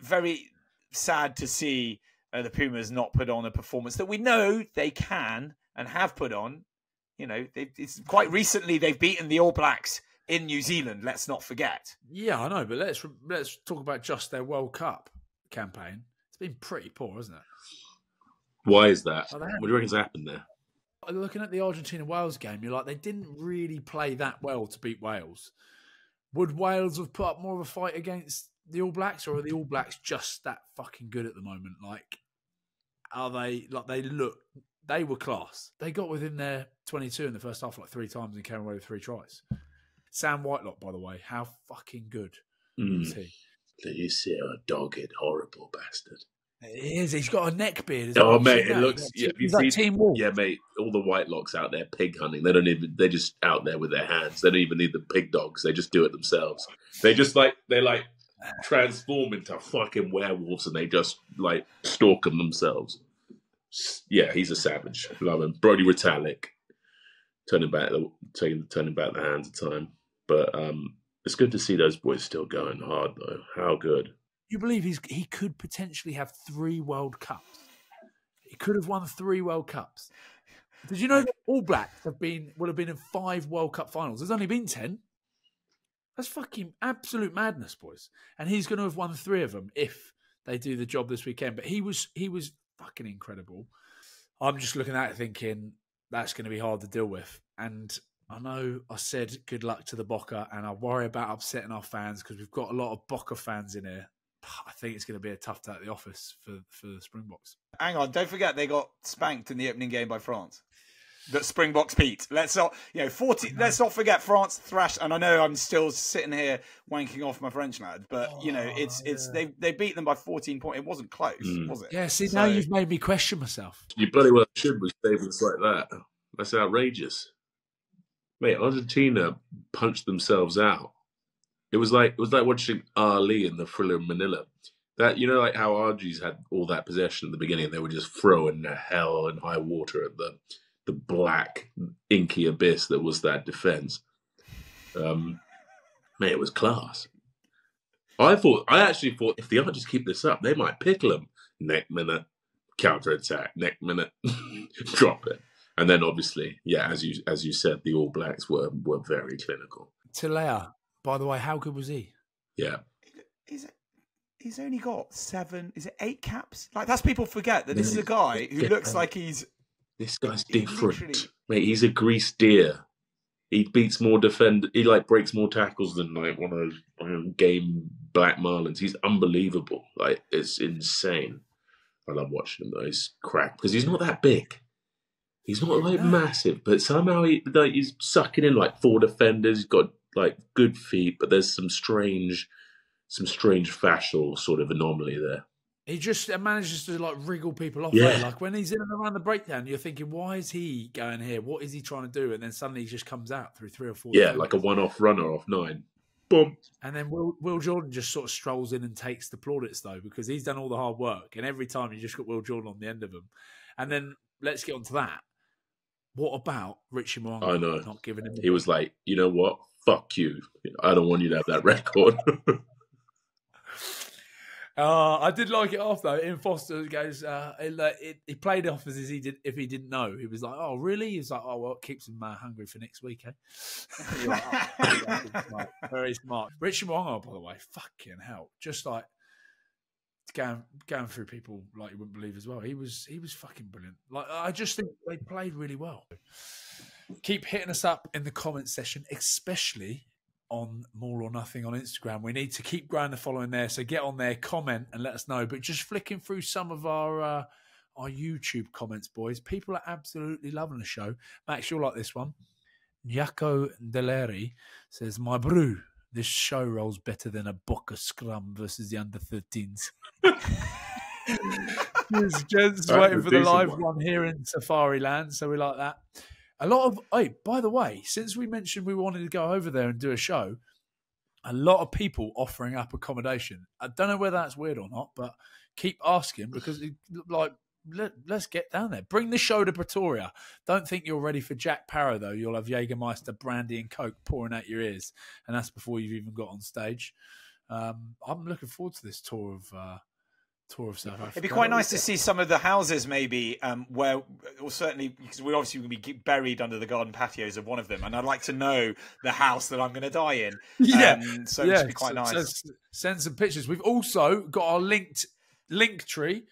Very sad to see the Pumas not put on a performance that we know they can and have put on You know, it's quite recently they've beaten the All Blacks in New Zealand. Let's not forget.
Yeah, I know, but let's talk about just their World Cup campaign. It's been pretty poor, hasn't it?
Why is that?
Oh,
What do you reckon's happened there?
Looking at the Argentina-Wales game, you're like, they didn't really play that well to beat Wales. Would Wales have put up more of a fight against the All Blacks, or are the All Blacks just that fucking good at the moment? Like, are they, like, they were class. They got within their 22 in the first half like 3 times and came away with 3 tries. Sam Whitelock, by the way, how fucking good is he?
You see a dogged, horrible bastard.
He is. He's got a neck beard as
Oh,
well.
mate, it looks...
He's like Team Wolf.
Yeah, mate, all the Whitelocks out there pig hunting. They're just out there with their hands. They don't even need the pig dogs. They just do it themselves. They transform into fucking werewolves and they just, like, stalk them themselves. Yeah, he's a savage. Love him. Brody Retallick. Turning back the hands of time. But it's good to see those boys still going hard, though. How good.
You believe he could potentially have 3 World Cups? He could have won 3 World Cups. Did you know that All Blacks would have been in 5 World Cup finals? There's only been 10. That's fucking absolute madness, boys. And he's going to have won 3 of them if they do the job this weekend. But he was fucking incredible. I'm just looking at it thinking that's going to be hard to deal with. And I know I said good luck to the Bokke, and I worry about upsetting our fans because we've got a lot of Bokke fans in here. I think it's going to be a tough day at the office for the Springboks.
Hang on, don't forget they got spanked in the opening game by France. That Springboks beat. Let's not forget France thrashed. And I know I'm still sitting here wanking off my French lad, but they beat them by 14 points. It wasn't close, was it?
Yeah. See, now you've made me question myself.
You bloody well should with statements like that. That's outrageous, mate. Argentina punched themselves out. It was like watching Ali in the Thriller in Manila. That, you know, like how Argies had all that possession at the beginning, they were just throwing the hell and high water at the black inky abyss that was that defense. Mate, it was class. I actually thought if the Argies keep this up, they might pickle them. Next minute, counter attack. Next minute, drop it. And then obviously, yeah, as you said, the All Blacks were very clinical.
Talea, by the way, how good was he?
Yeah.
He's only got 8 caps? Like, that's people forget that this is a guy who looks like he's...
This guy's different. Mate, he's a greased deer. He beats more he breaks more tackles than like one of those game Black Marlins. He's unbelievable. Like, it's insane. I love watching him though. He's cracked because he's not that big. He's not like massive, but somehow he's sucking in like 4 defenders. He's got like good feet, but there's some strange fascial sort of anomaly there.
He just manages to like wriggle people off.
Yeah.
Like when he's in and around the breakdown, you're thinking, why is he going here? What is he trying to do? And then suddenly he just comes out through 3 or 4.
Yeah, like a one-off runner off 9. Boom.
And then Will Jordan just sort of strolls in and takes the plaudits though, because he's done all the hard work. And every time you just got Will Jordan on the end of him. And then let's get on to that. What about Richie Mounga?
I know.
Not giving him.
He was like, you know what? Fuck you. I don't want you to have that record.
I did like it off though. Ian Foster goes, he played off as he did if he didn't know. He was like, "Oh, really?" He's like, "Oh, well, it keeps him hungry for next week, eh?" Like, oh, very smart. Richie Mounga, by the way, fucking hell, just like going through people like you wouldn't believe as well. He was fucking brilliant. Like, I just think they played really well. Keep hitting us up in the comments section, especially on MAUL or Nothing on Instagram. We need to keep growing the following there, so get on there, comment, and let us know. But just flicking through some of our YouTube comments, boys. People are absolutely loving the show. Max, you'll like this one. Nyako Deleri says, "My brew, this show rolls better than a Bokke Scrum versus the under-13s." Just waiting for the live one here in Safari Land, so we like that. A lot of, by the way, since we mentioned we wanted to go over there and do a show, a lot of people offering up accommodation. I don't know whether that's weird or not, but keep asking because, let's get down there. Bring the show to Pretoria. Don't think you're ready for Jack Parrow, though. You'll have Jägermeister, brandy and Coke pouring out your ears, and that's before you've even got on stage. I'm looking forward to this tour of tour of South Africa.
It'd be quite nice to see some of the houses, maybe, where, or certainly, because we obviously will be buried under the garden patios of one of them, and I'd like to know the house that I'm going to die in. So it'd be quite nice.
So send some pictures. We've also got our link tree,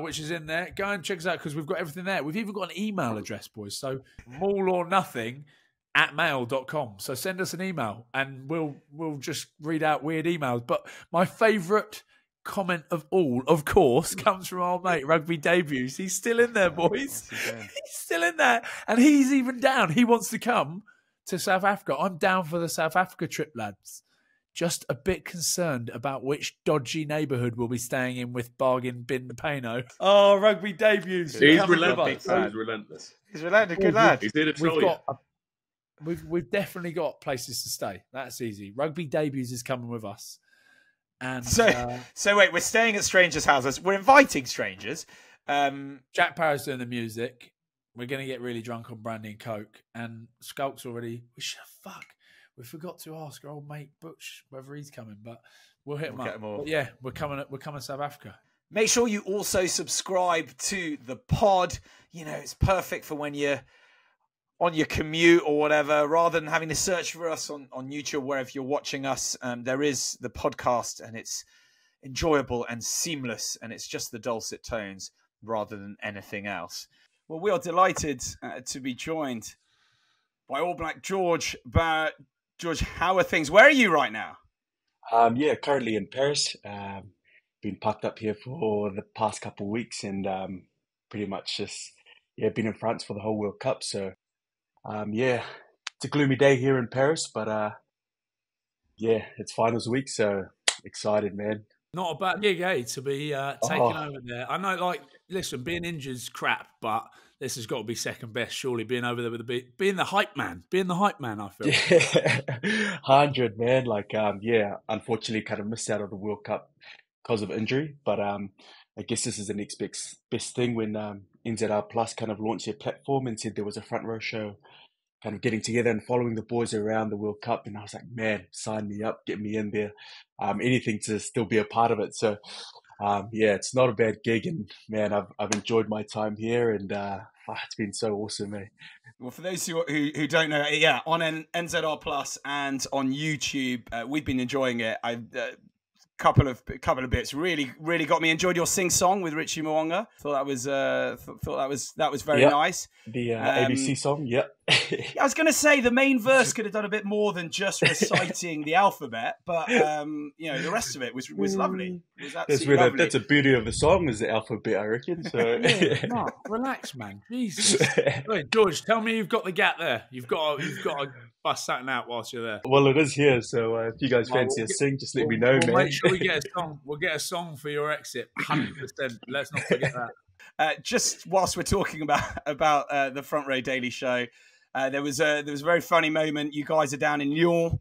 which is in there. Go and check us out because we've got everything there. We've even got an email address, boys. So maulornothing@mail.com. So send us an email and we'll just read out weird emails. But my favourite comment of all, of course, comes from our mate Rugby Debuts. He's still in there, boys. He's still in there. And he's even down. He wants to come to South Africa. I'm down for the South Africa trip, lads. Just a bit concerned about which dodgy neighbourhood we'll be staying in with bargain bin Pano. Oh, Rugby Debuts.
He's relentless. He's relentless.
He's relentless. Good lad.
He's here to troll you.
We've definitely got places to stay. That's easy. Rugby Debuts is coming with us. And
so wait, we're staying at strangers' houses. We're inviting strangers.
Jack Parrot's doing the music. We're going to get really drunk on brandy and coke. And Skulk's already... We forgot to ask our old mate Butch whether he's coming, but we'll hit him up. But yeah, we're coming to South Africa.
Make sure you also subscribe to the pod. You know, it's perfect for when you're on your commute or whatever, rather than having to search for us on YouTube, wherever you're watching us. There is the podcast, and it's enjoyable and seamless, and it's just the dulcet tones rather than anything else. Well, we are delighted to be joined by All Black George. George, how are things? Where are you right now?
Currently in Paris. Been parked up here for the past couple of weeks, and pretty much just been in France for the whole World Cup. So it's a gloomy day here in Paris, but it's finals week, so excited, man.
Not a bad gig, to be taken over there. I know, listen, being injured's crap, but this has got to be second best, surely, being over there with being the hype man. I feel.
100, man. Unfortunately kind of missed out on the World Cup because of injury, but I guess this is the next best thing when NZR Plus kind of launched their platform and said there was a front row show kind of getting together and following the boys around the World Cup. And I was like, man, sign me up, get me in there. Anything to still be a part of it. So, it's not a bad gig. And, man, I've enjoyed my time here. And it's been so awesome, mate.
Well, for those who don't know, on NZR Plus and on YouTube, we've been enjoying it. Couple of bits really got me. Enjoyed your sing song with Richie Mounga. Thought that was very nice.
The ABC song,
I was going to say the main verse could have done a bit more than just reciting the alphabet, but the rest of it was lovely. It was absolutely lovely.
That's the beauty of the song, is the alphabet, I reckon. So
relax, man. Jesus. Wait, George, tell me you've got the gap there. You've got to bust something out whilst you're there.
Well, it is here, so if you guys fancy a sing, just let me know, man.
Make sure we get a song. We'll get a song for your exit. 100%. Let's not forget that.
Just whilst we're talking about the Front Row Daily Show, there was a very funny moment. You guys are down in Lyon.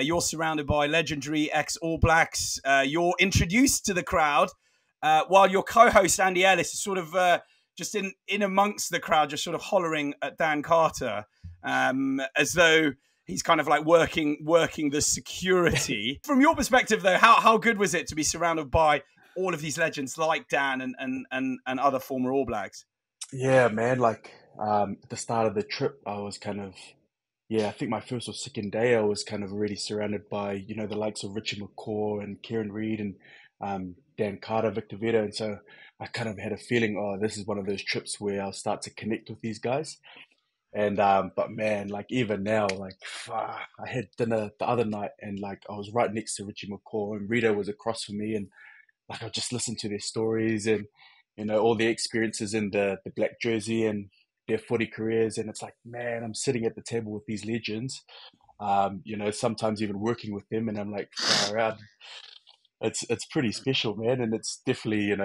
You're surrounded by legendary ex-All Blacks. You're introduced to the crowd while your co-host Andy Ellis is sort of just in amongst the crowd, just sort of hollering at Dan Carter as though he's kind of like working the security. From your perspective, though, how good was it to be surrounded by all of these legends like Dan and other former All Blacks?
Yeah, man. At the start of the trip, I was kind of, I think my first or second day, I was kind of already surrounded by, the likes of Richie McCaw and Kieran Reid and Dan Carter, Victor Vetta. And so I kind of had a feeling, this is one of those trips where I'll start to connect with these guys. And, but man, even now, I had dinner the other night and I was right next to Richie McCaw and Rita was across from me. And I just listened to their stories and, all the experiences in the black jersey and their footy careers. And it's man, I'm sitting at the table with these legends, sometimes even working with them. And I'm far out. It's pretty special, man. And it's definitely,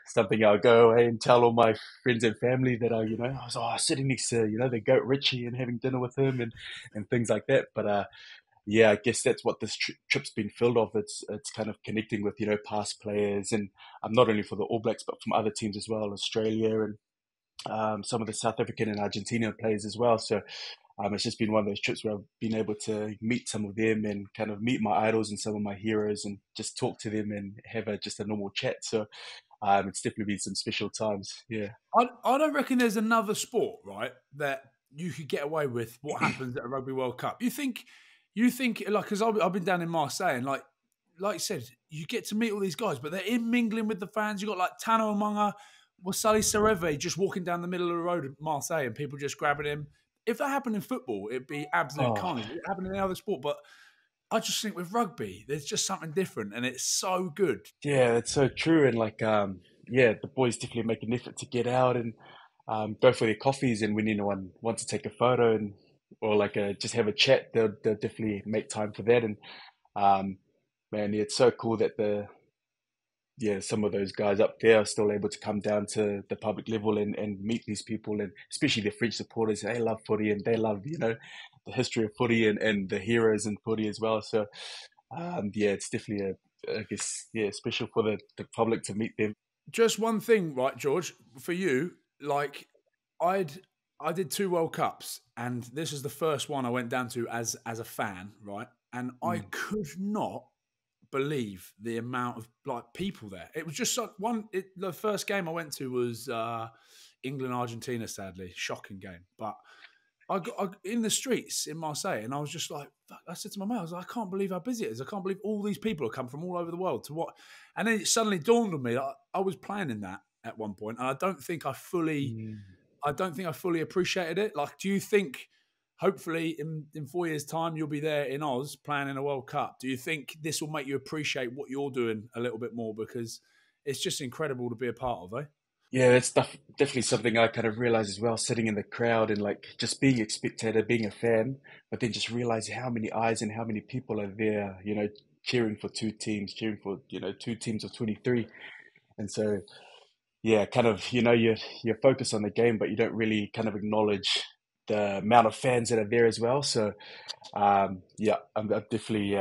something I'll go away and tell all my friends and family that I was sitting next to, the GOAT Richie and having dinner with him and things like that. But, I guess that's what this trip's been filled of. It's kind of connecting with, past players and not only for the All Blacks, but from other teams as well, Australia and some of the South African and Argentinian players as well. So it's just been one of those trips where I've been able to meet some of them and kind of meet my idols and some of my heroes and just talk to them and have just a normal chat. So it's definitely been some special times. Yeah.
I don't reckon there's another sport, right, that you could get away with what happens at a Rugby World Cup. You think like, because I've been down in Marseille and like you said, you get to meet all these guys, but they're in mingling with the fans. You got like Tano Mounga, Wasali Sareve just walking down the middle of the road at Marseille and people just grabbing him. If that happened in football, it'd be absolute carnage. It happened in any other sport, but I just think with rugby, there's just something different, and it's so good.
Yeah, that's so true. And like, the boys definitely make an effort to get out and go for their coffees. And when anyone wants to take a photo or like just have a chat, they'll definitely make time for that. And man, yeah, it's so cool that some of those guys up there are still able to come down to the public level and meet these people, and especially the French supporters. They love footy and they love, the history of footy and the heroes in footy as well. So, it's definitely special for the public to meet them.
Just one thing, right, George, for you, like I did 2 World Cups, and this is the first one I went down to as a fan, right? And I could not believe the amount of like people there. It was just like the first game I went to was England Argentina, sadly, shocking game. But I got in the streets in Marseille, and I was just like, fuck, I said to my mate, I was like, I can't believe how busy it is. I can't believe all these people have come from all over the world to what. And then it suddenly dawned on me that I was planning that at one point, and I don't think I fully appreciated it. Like, do you think, hopefully in 4 years' time, you'll be there in Oz planning a World Cup? Do you think this will make you appreciate what you're doing a little bit more? Because it's just incredible to be a part of, eh?
Yeah, that's definitely something I kind of realized as well, sitting in the crowd and like just being a spectator, being a fan, but then just realizing how many eyes and how many people are there, cheering for 2 teams, cheering for, 2 teams of 23. And so, yeah, kind of, you're focused on the game, but you don't really kind of acknowledge the amount of fans that are there as well. So, I'm definitely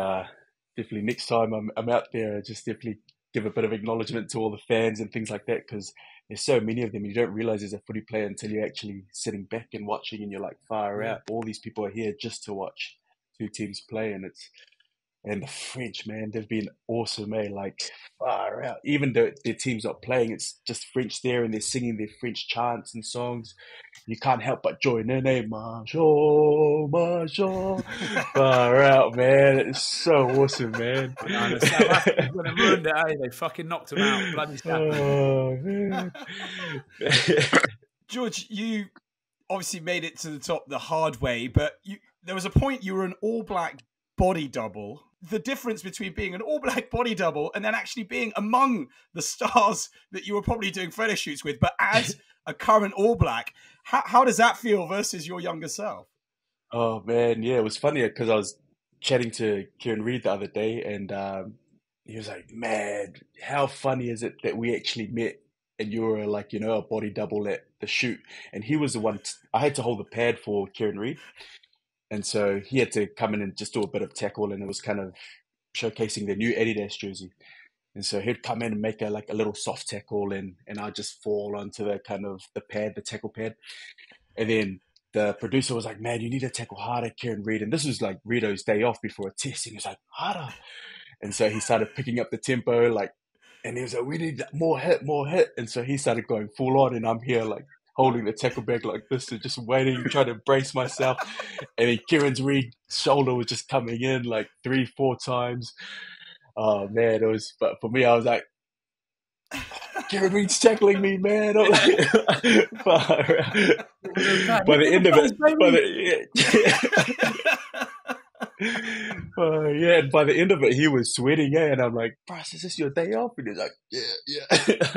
next time I'm out there, just definitely give a bit of acknowledgement to all the fans and things like that, because there's so many of them. You don't realize there's a footy player until you're actually sitting back and watching, and you're like, far out. All these people are here just to watch 2 teams play, and the French, man, they've been awesome, eh? Like, far out. Even though their team's not playing, it's just French there, and they're singing their French chants and songs. You can't help but join in, eh? Marshall, Marshall. Far out, man. It's so awesome, man.
The South Africans when they ruined it, eh? They fucking knocked them out. Bloody South.
Oh, man.
George, you obviously made it to the top the hard way, but there was a point you were an All Black body double. The difference between being an All Black body double and then actually being among the stars that you were probably doing photo shoots with, but as a current All Black, how does that feel versus your younger self?
Oh, man, yeah, it was funny because I was chatting to Kieran Reid the other day, and he was like, man, how funny is it that we actually met and you were like, a body double at the shoot. And he was the one, I had to hold the pad for Kieran Reid. And so he had to come in and just do a bit of tackle, and it was kind of showcasing the new Adidas jersey. And so he'd come in and make a little soft tackle, and I'd just fall onto the kind of the tackle pad. And then the producer was like, man, you need to tackle harder, Kieran Reid. And this was like Rito's day off before a test. And he was like, harder. And so he started picking up the tempo, and he was like, we need more hit. And so he started going full on, and I'm here like holding the tackle bag like this and just waiting, trying to brace myself. And then Kieran Reid's shoulder was just coming in like 3-4 times. Oh, man, but for me, I was like, Kieran Reid's tackling me, man. I'm like, by the end of it, and by the end of it, he was sweating, and I'm like, Bryce, is this your day off? And he's like, yeah.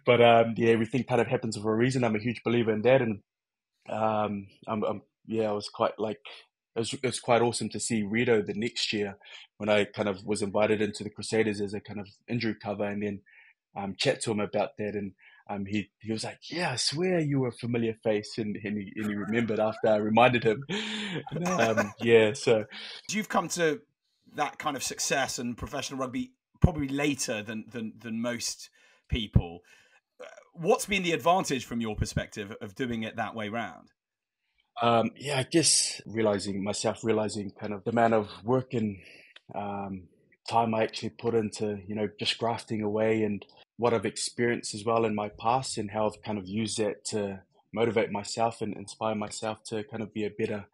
But everything kind of happens for a reason. I'm a huge believer in that, and I was quite like, it was quite awesome to see Rito the next year when I kind of was invited into the Crusaders as a kind of injury cover, and then chat to him about that, and he was like, yeah, I swear you were a familiar face, and he remembered after I reminded him. So
you've come to that kind of success and professional rugby probably later than most people. What's been the advantage from your perspective of doing it that way round?
I guess realizing kind of the amount of work and time I actually put into, just grafting away and what I've experienced as well in my past and how I've kind of used that to motivate myself and inspire myself to kind of be a better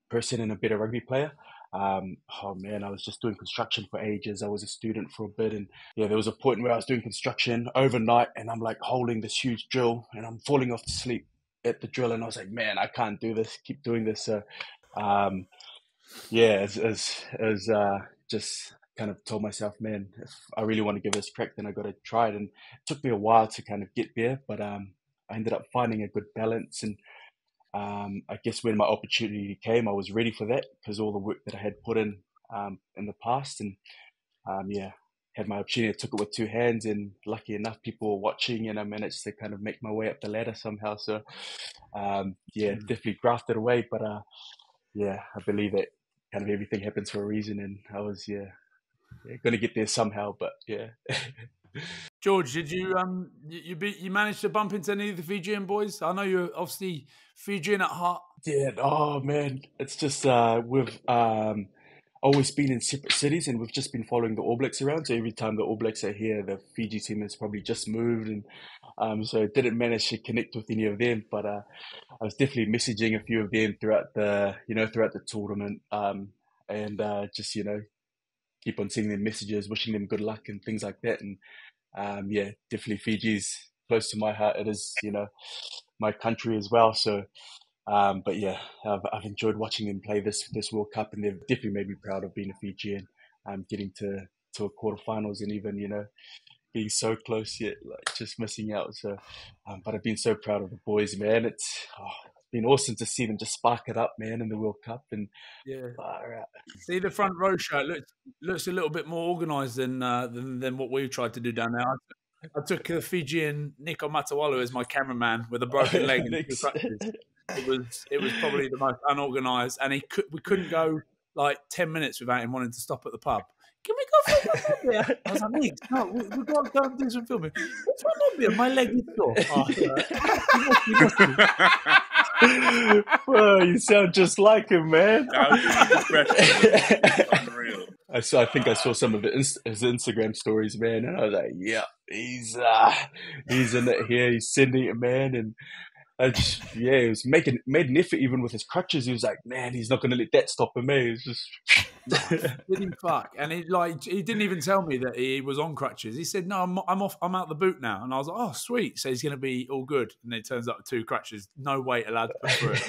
person and a better rugby player. Oh man, I was just doing construction for ages. I was a student for a bit, and yeah, there was a point where I was doing construction overnight, and I'm like holding this huge drill, and I'm falling off to sleep at the drill, and I was like, man, I can't do this. Keep doing this. So, yeah, as just kind of told myself, man, if I really want to give this a crack, then I got to try it. And it took me a while to kind of get there, but I ended up finding a good balance. And I guess when my opportunity came, I was ready for that because all the work that I had put in the past, and yeah, had my opportunity. I took it with two hands, and lucky enough, people were watching, and I managed to kind of make my way up the ladder somehow. So yeah, definitely grafted away, but yeah, I believe that kind of everything happens for a reason, and I was going to get there somehow. But yeah.
George, did you you managed to bump into any of the Fijian boys? I know you're obviously Fijian at heart.
Yeah. Oh man, it's just we've always been in separate cities, and we've just been following the All Blacks around. So every time the All Blacks are here, the Fiji team has probably just moved, and so I didn't manage to connect with any of them. But I was definitely messaging a few of them throughout the tournament, and just keep on sending them messages, wishing them good luck and things like that. And yeah, definitely Fiji's close to my heart. It is, my country as well. So, but yeah, I've enjoyed watching them play this World Cup, and they've definitely made me proud of being a Fijian, getting to a quarterfinals and even, being so close yet, like just missing out. So, but I've been so proud of the boys, man. It's been awesome to see them just spark it up, man, in the World Cup. And
yeah, see the front row show looks a little bit more organised than what we tried to do down there. I took the Fijian Niko Matawalu as my cameraman with a broken leg and 2 crutches. It was probably the most unorganised, and we couldn't go like 10 minutes without him wanting to stop at the pub. Can we go film my beer? I was like, Nick, no, we've got to go and do some filming. What's my beer? My leg is sore.
Well, you sound just like him, man.
Unreal.
I think I saw some of his Instagram stories, man, and I was like, yeah, he's in it here. He's sending it, man, and he was made an effort even with his crutches. He was like, man, he's not going to let that stop him. He was just
didn't fuck, and he didn't even tell me that he was on crutches. He said, "No, I'm off. I'm out the boot now." And I was like, "Oh, sweet." So he's going to be all good. And it turns out 2 crutches, no weight allowed to put through it.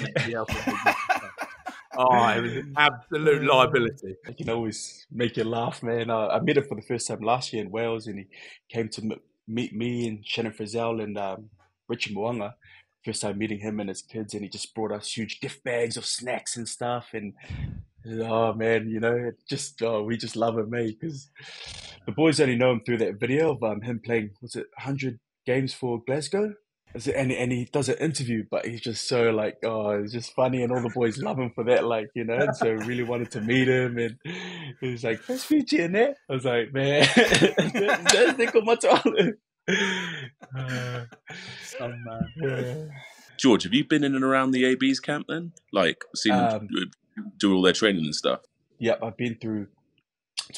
Oh, it was an absolute liability.
I can always make you laugh, man. I met him for the first time last year in Wales, and he came to meet me and Shannon Frizzell and Richie Mounga. First time meeting him and his kids, and he just brought us huge gift bags of snacks and stuff. And oh man, we just love him, mate, because the boys only know him through that video of him playing, was it 100 games for Glasgow? And he does an interview, but he's just so like, it's just funny, and all the boys love him for that, and so really wanted to meet him, and he was like, "There's Fiji in there." I was like, man, that's Niko Matawalu.
Some man.
Yeah.
George, have you been in and around the AB's camp then? Like, seen them do all their training and stuff?
Yep, I've been through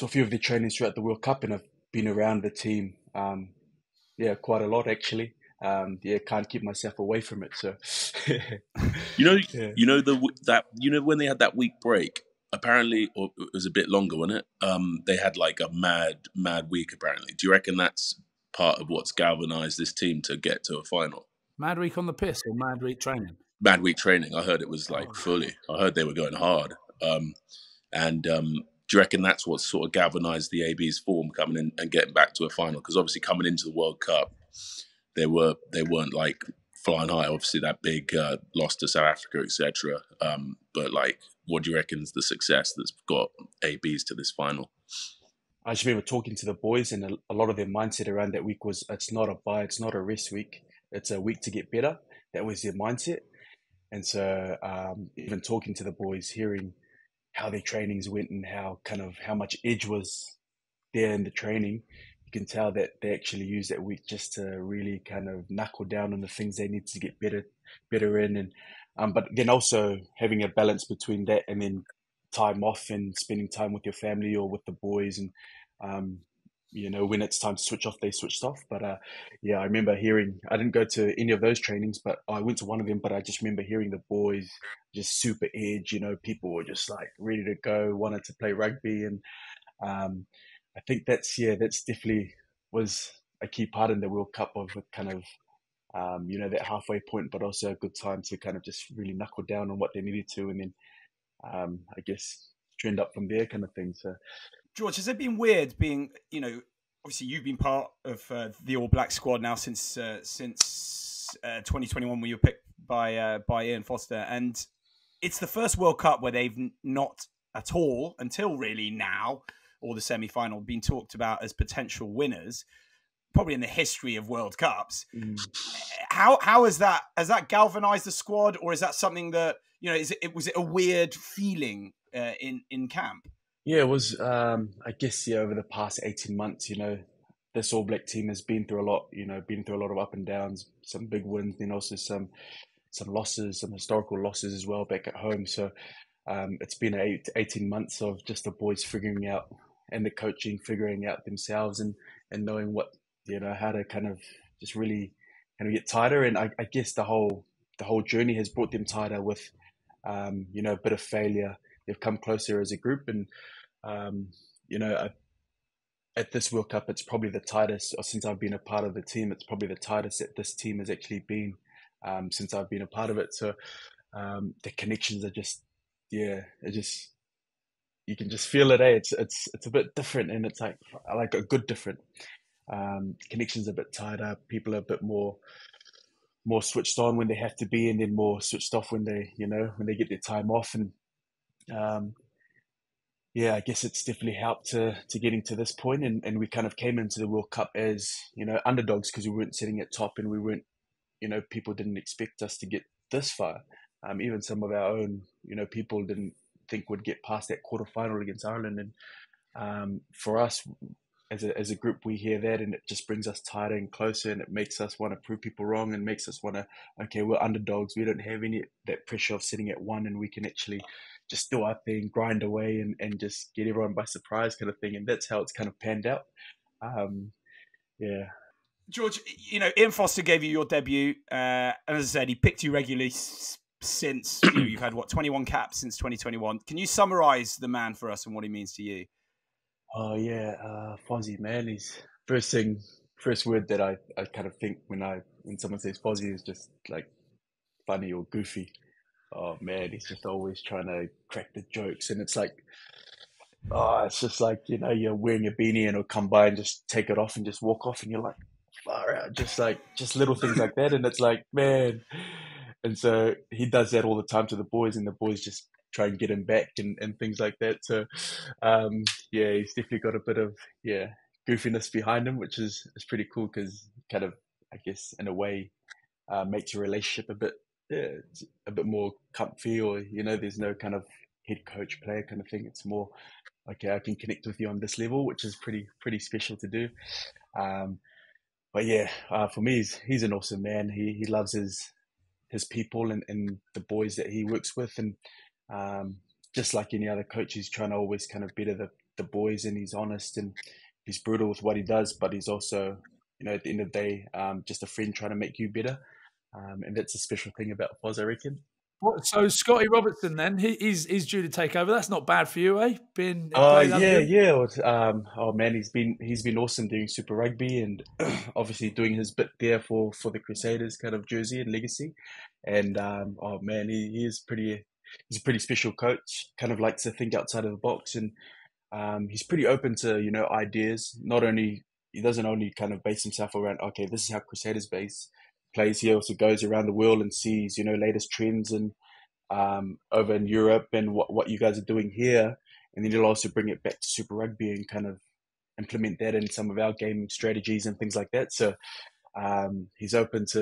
a few of the trainings throughout the World Cup, and I've been around the team, quite a lot actually. Can't keep myself away from it. So,
when they had that week break, apparently, or it was a bit longer, wasn't it? They had like a mad week. Apparently, do you reckon that's part of what's galvanised this team to get to a final?
Mad week on the piss or mad week training?
Mad week training. I heard it was like fully. I heard they were going hard. Do you reckon that's what sort of galvanised the AB's form coming in and getting back to a final? Because obviously coming into the World Cup, they weren't like flying high. Obviously that big loss to South Africa, etc. But like, what do you reckon is the success that's got AB's to this final?
I just remember talking to the boys, and a lot of their mindset around that week was, it's not a bye, it's not a rest week, it's a week to get better. That was their mindset. And so even talking to the boys, hearing how their trainings went and how much edge was there in the training, you can tell that they actually use that week just to really kind of knuckle down on the things they need to get better in. And but then also having a balance between that and then time off and spending time with your family or with the boys, and when it's time to switch off, they switched off. But yeah, I remember hearing, I didn't go to any of those trainings, but I went to one of them, but I just remember hearing the boys just super edge, people were just like ready to go, wanted to play rugby. And I think that's definitely was a key part in the World Cup of kind of, that halfway point, but also a good time to kind of just really knuckle down on what they needed to. And then I guess trend up from there kind of thing. So,
George, has it been weird being, obviously you've been part of the All Black squad now since 2021 when you were picked by Ian Foster, and it's the first World Cup where they've not at all until really now, or the semi-final, been talked about as potential winners, probably in the history of World Cups. How has that galvanized the squad, or is that something that was it a weird feeling in camp?
Yeah, it was. I guess over the past 18 months, this All Black team has been through a lot. Been through a lot of up and downs, some big wins, then also some losses, some historical losses as well back at home. So it's been 18 months of just the boys figuring out, and the coaching figuring out themselves, and knowing what how to kind of just really kind of get tighter. And I guess the whole journey has brought them tighter with a bit of failure. They've come closer as a group, and at this World Cup, it's probably the tightest, or since I've been a part of the team, it's probably the tightest that this team has actually been since I've been a part of it. So the connections are just, you can just feel it. It's a bit different, and it's like a good different. Connections a bit tighter. People are a bit more switched on when they have to be, and then more switched off when they get their time off. And I guess it's definitely helped to getting to this point. And we kind of came into the World Cup as underdogs, because we weren't sitting at top, and we weren't people didn't expect us to get this far. Even some of our own people didn't think we'd get past that quarterfinal against Ireland. And for us, as a group, we hear that, and it just brings us tighter and closer, and it makes us want to prove people wrong, and makes us want to, okay, we're underdogs. We don't have that pressure of sitting at one, and we can actually just do our thing, grind away, and just get everyone by surprise kind of thing. And that's how it's kind of panned out.
George, Ian Foster gave you your debut, and as I said, he picked you regularly since you've had 21 caps since 2021. Can you summarise the man for us and what he means to you?
Oh yeah, Fozzie, man. He's first word that I kind of think when someone says Fozzie is just like funny or goofy. Oh man, he's just always trying to crack the jokes, and it's like, it's just like you're wearing a beanie and it'll come by and just take it off and just walk off, and you're like, far out, just little things like that, and it's like, man. And so he does that all the time to the boys, and the boys just try and get him back and things like that. So he's definitely got a bit of goofiness behind him, which is pretty cool, because kind of, I guess, in a way makes your relationship a bit more comfy, or there's no kind of head coach player kind of thing. It's more okay, I can connect with you on this level, which is pretty special to do. But for me, he's an awesome man. He loves his people and the boys that he works with, and just like any other coach, he's trying to always kind of better the boys, and he's honest and he's brutal with what he does, but he's also, at the end of the day, just a friend trying to make you better. And that's a special thing about Foz, I reckon.
So Scotty Robertson, then he's due to take over. That's not bad for you, eh?
Oh man, he's been awesome doing Super Rugby, and obviously doing his bit there for the Crusaders kind of jersey and legacy. And he's a pretty special coach. Kind of likes to think outside of the box, and he's pretty open to ideas. He doesn't only kind of base himself around, okay, this is how Crusaders plays. He also goes around the world and sees latest trends and over in Europe, and what you guys are doing here, and then he'll also bring it back to Super Rugby and kind of implement that in some of our game strategies and things like that. So he's open to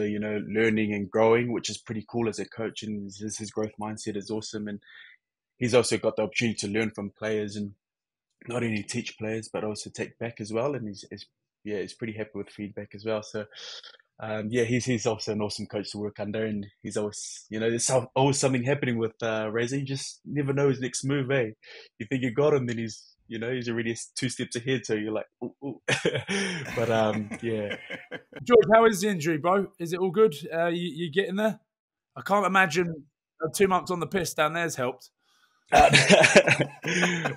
learning and growing, which is pretty cool as a coach, and his growth mindset is awesome. And he's also got the opportunity to learn from players, and not only teach players but also take back as well. And he's pretty happy with feedback as well. So he's also an awesome coach to work under, and he's always, there's always something happening with Reza. You just never know his next move, eh? You think you got him, then he's he's already 2 steps ahead. So you're like, ooh, ooh. But yeah.
George, how is the injury, bro? Is it all good? You getting there? I can't imagine 2 months on the piss down there's helped.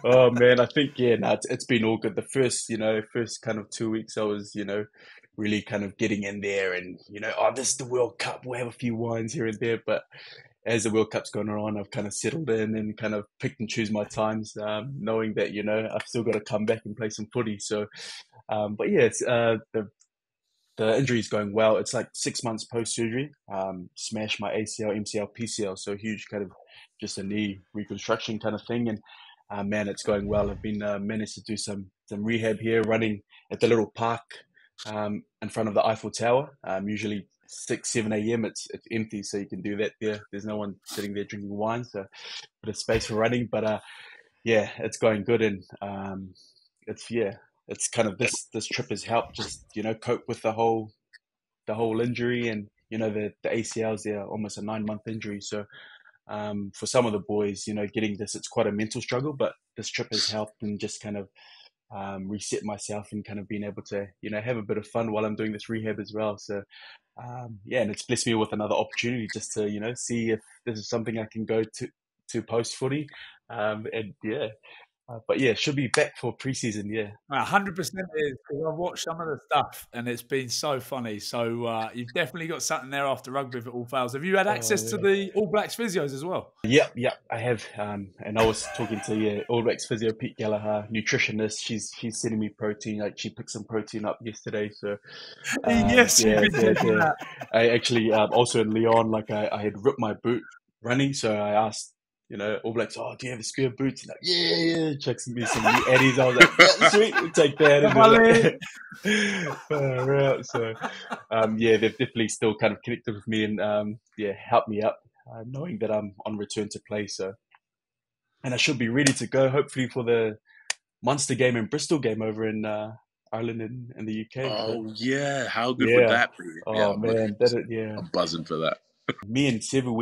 Oh man, I think it's been all good. The first kind of 2 weeks, I was really kind of getting in there, and this is the World Cup. We'll have a few wines here and there, but as the World Cup's gone on, I've kind of settled in and kind of picked and choose my times, knowing that I've still got to come back and play some footy. So, but yeah, it's the injury is going well. It's like 6 months post surgery. Smashed my ACL, MCL, PCL, so huge kind of just a knee reconstruction kind of thing. And man, it's going well. I've been managed to do some rehab here, running at the little park in front of the Eiffel Tower. Usually 6, 7 a.m. It's empty, so you can do that there. There's no one sitting there drinking wine, so a bit of space for running. But yeah, it's going good, and it's kind of this trip has helped just cope with the whole injury, and the ACLs, they're almost a 9-month injury, so for some of the boys, getting this, it's quite a mental struggle, but this trip has helped and just kind of reset myself and kind of being able to have a bit of fun while I'm doing this rehab as well. So yeah, and it's blessed me with another opportunity just to see if this is something I can go to post footy, and yeah. But yeah, should be back for preseason. Yeah,
100% is, because I've watched some of the stuff and it's been so funny. So you've definitely got something there after rugby if it all fails. Have you had access to the All Blacks physios as well?
Yeah, I have. And I was talking to All Blacks physio Pete Gallagher, nutritionist. She's sending me protein. Like she picked some protein up yesterday. So
yes,
yeah.
that.
I actually also in Lyon, like I had ripped my boot running, so I asked. All Blacks, do you have a spare boots? And like, yeah, chucks me some new Addies. I was like, yeah, sweet, we'll take that. So, yeah, they've definitely still kind of connected with me and, helped me up, knowing that I'm on return to play. So, and I should be ready to go, hopefully, for the Munster game and Bristol game over in Ireland and the UK.
Oh, yeah. How good would that be?
Oh, man.
I'm buzzing for that.
Me and Sevu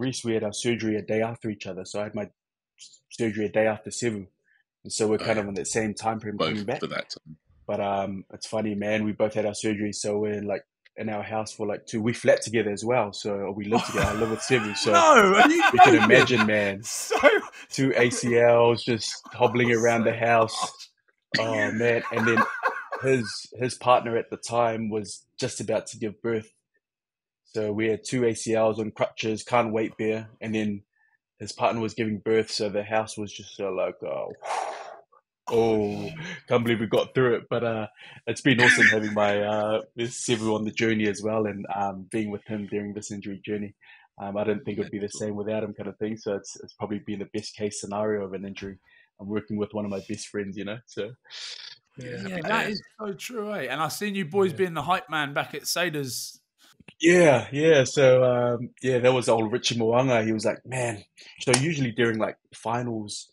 Reece, we had our surgery a day after each other. So I had my surgery a day after Sevu. And so we're kind of on that same time frame coming back.
For that time.
But it's funny, man. We both had our surgery. So we're like in our house for like 2 weeks, flat together as well. So we live together. I live with Sevu. So you can imagine, man. 2 ACLs just hobbling around the house. Oh, man. And then his partner at the time was just about to give birth. So we had 2 ACLs on crutches, can't wait there. And then his partner was giving birth, so the house was just so like, can't believe we got through it. But it's been awesome having my Sevu on the journey as well, and being with him during this injury journey. I didn't think it would be the same without him, kind of thing. So it's probably been the best case scenario of an injury. I'm working with one of my best friends, so.
Yeah, that is so true, eh? And I've seen you boys being the hype man back at Saders.
Yeah. So, that was old Richie Mounga. He was like, man. So usually during like finals,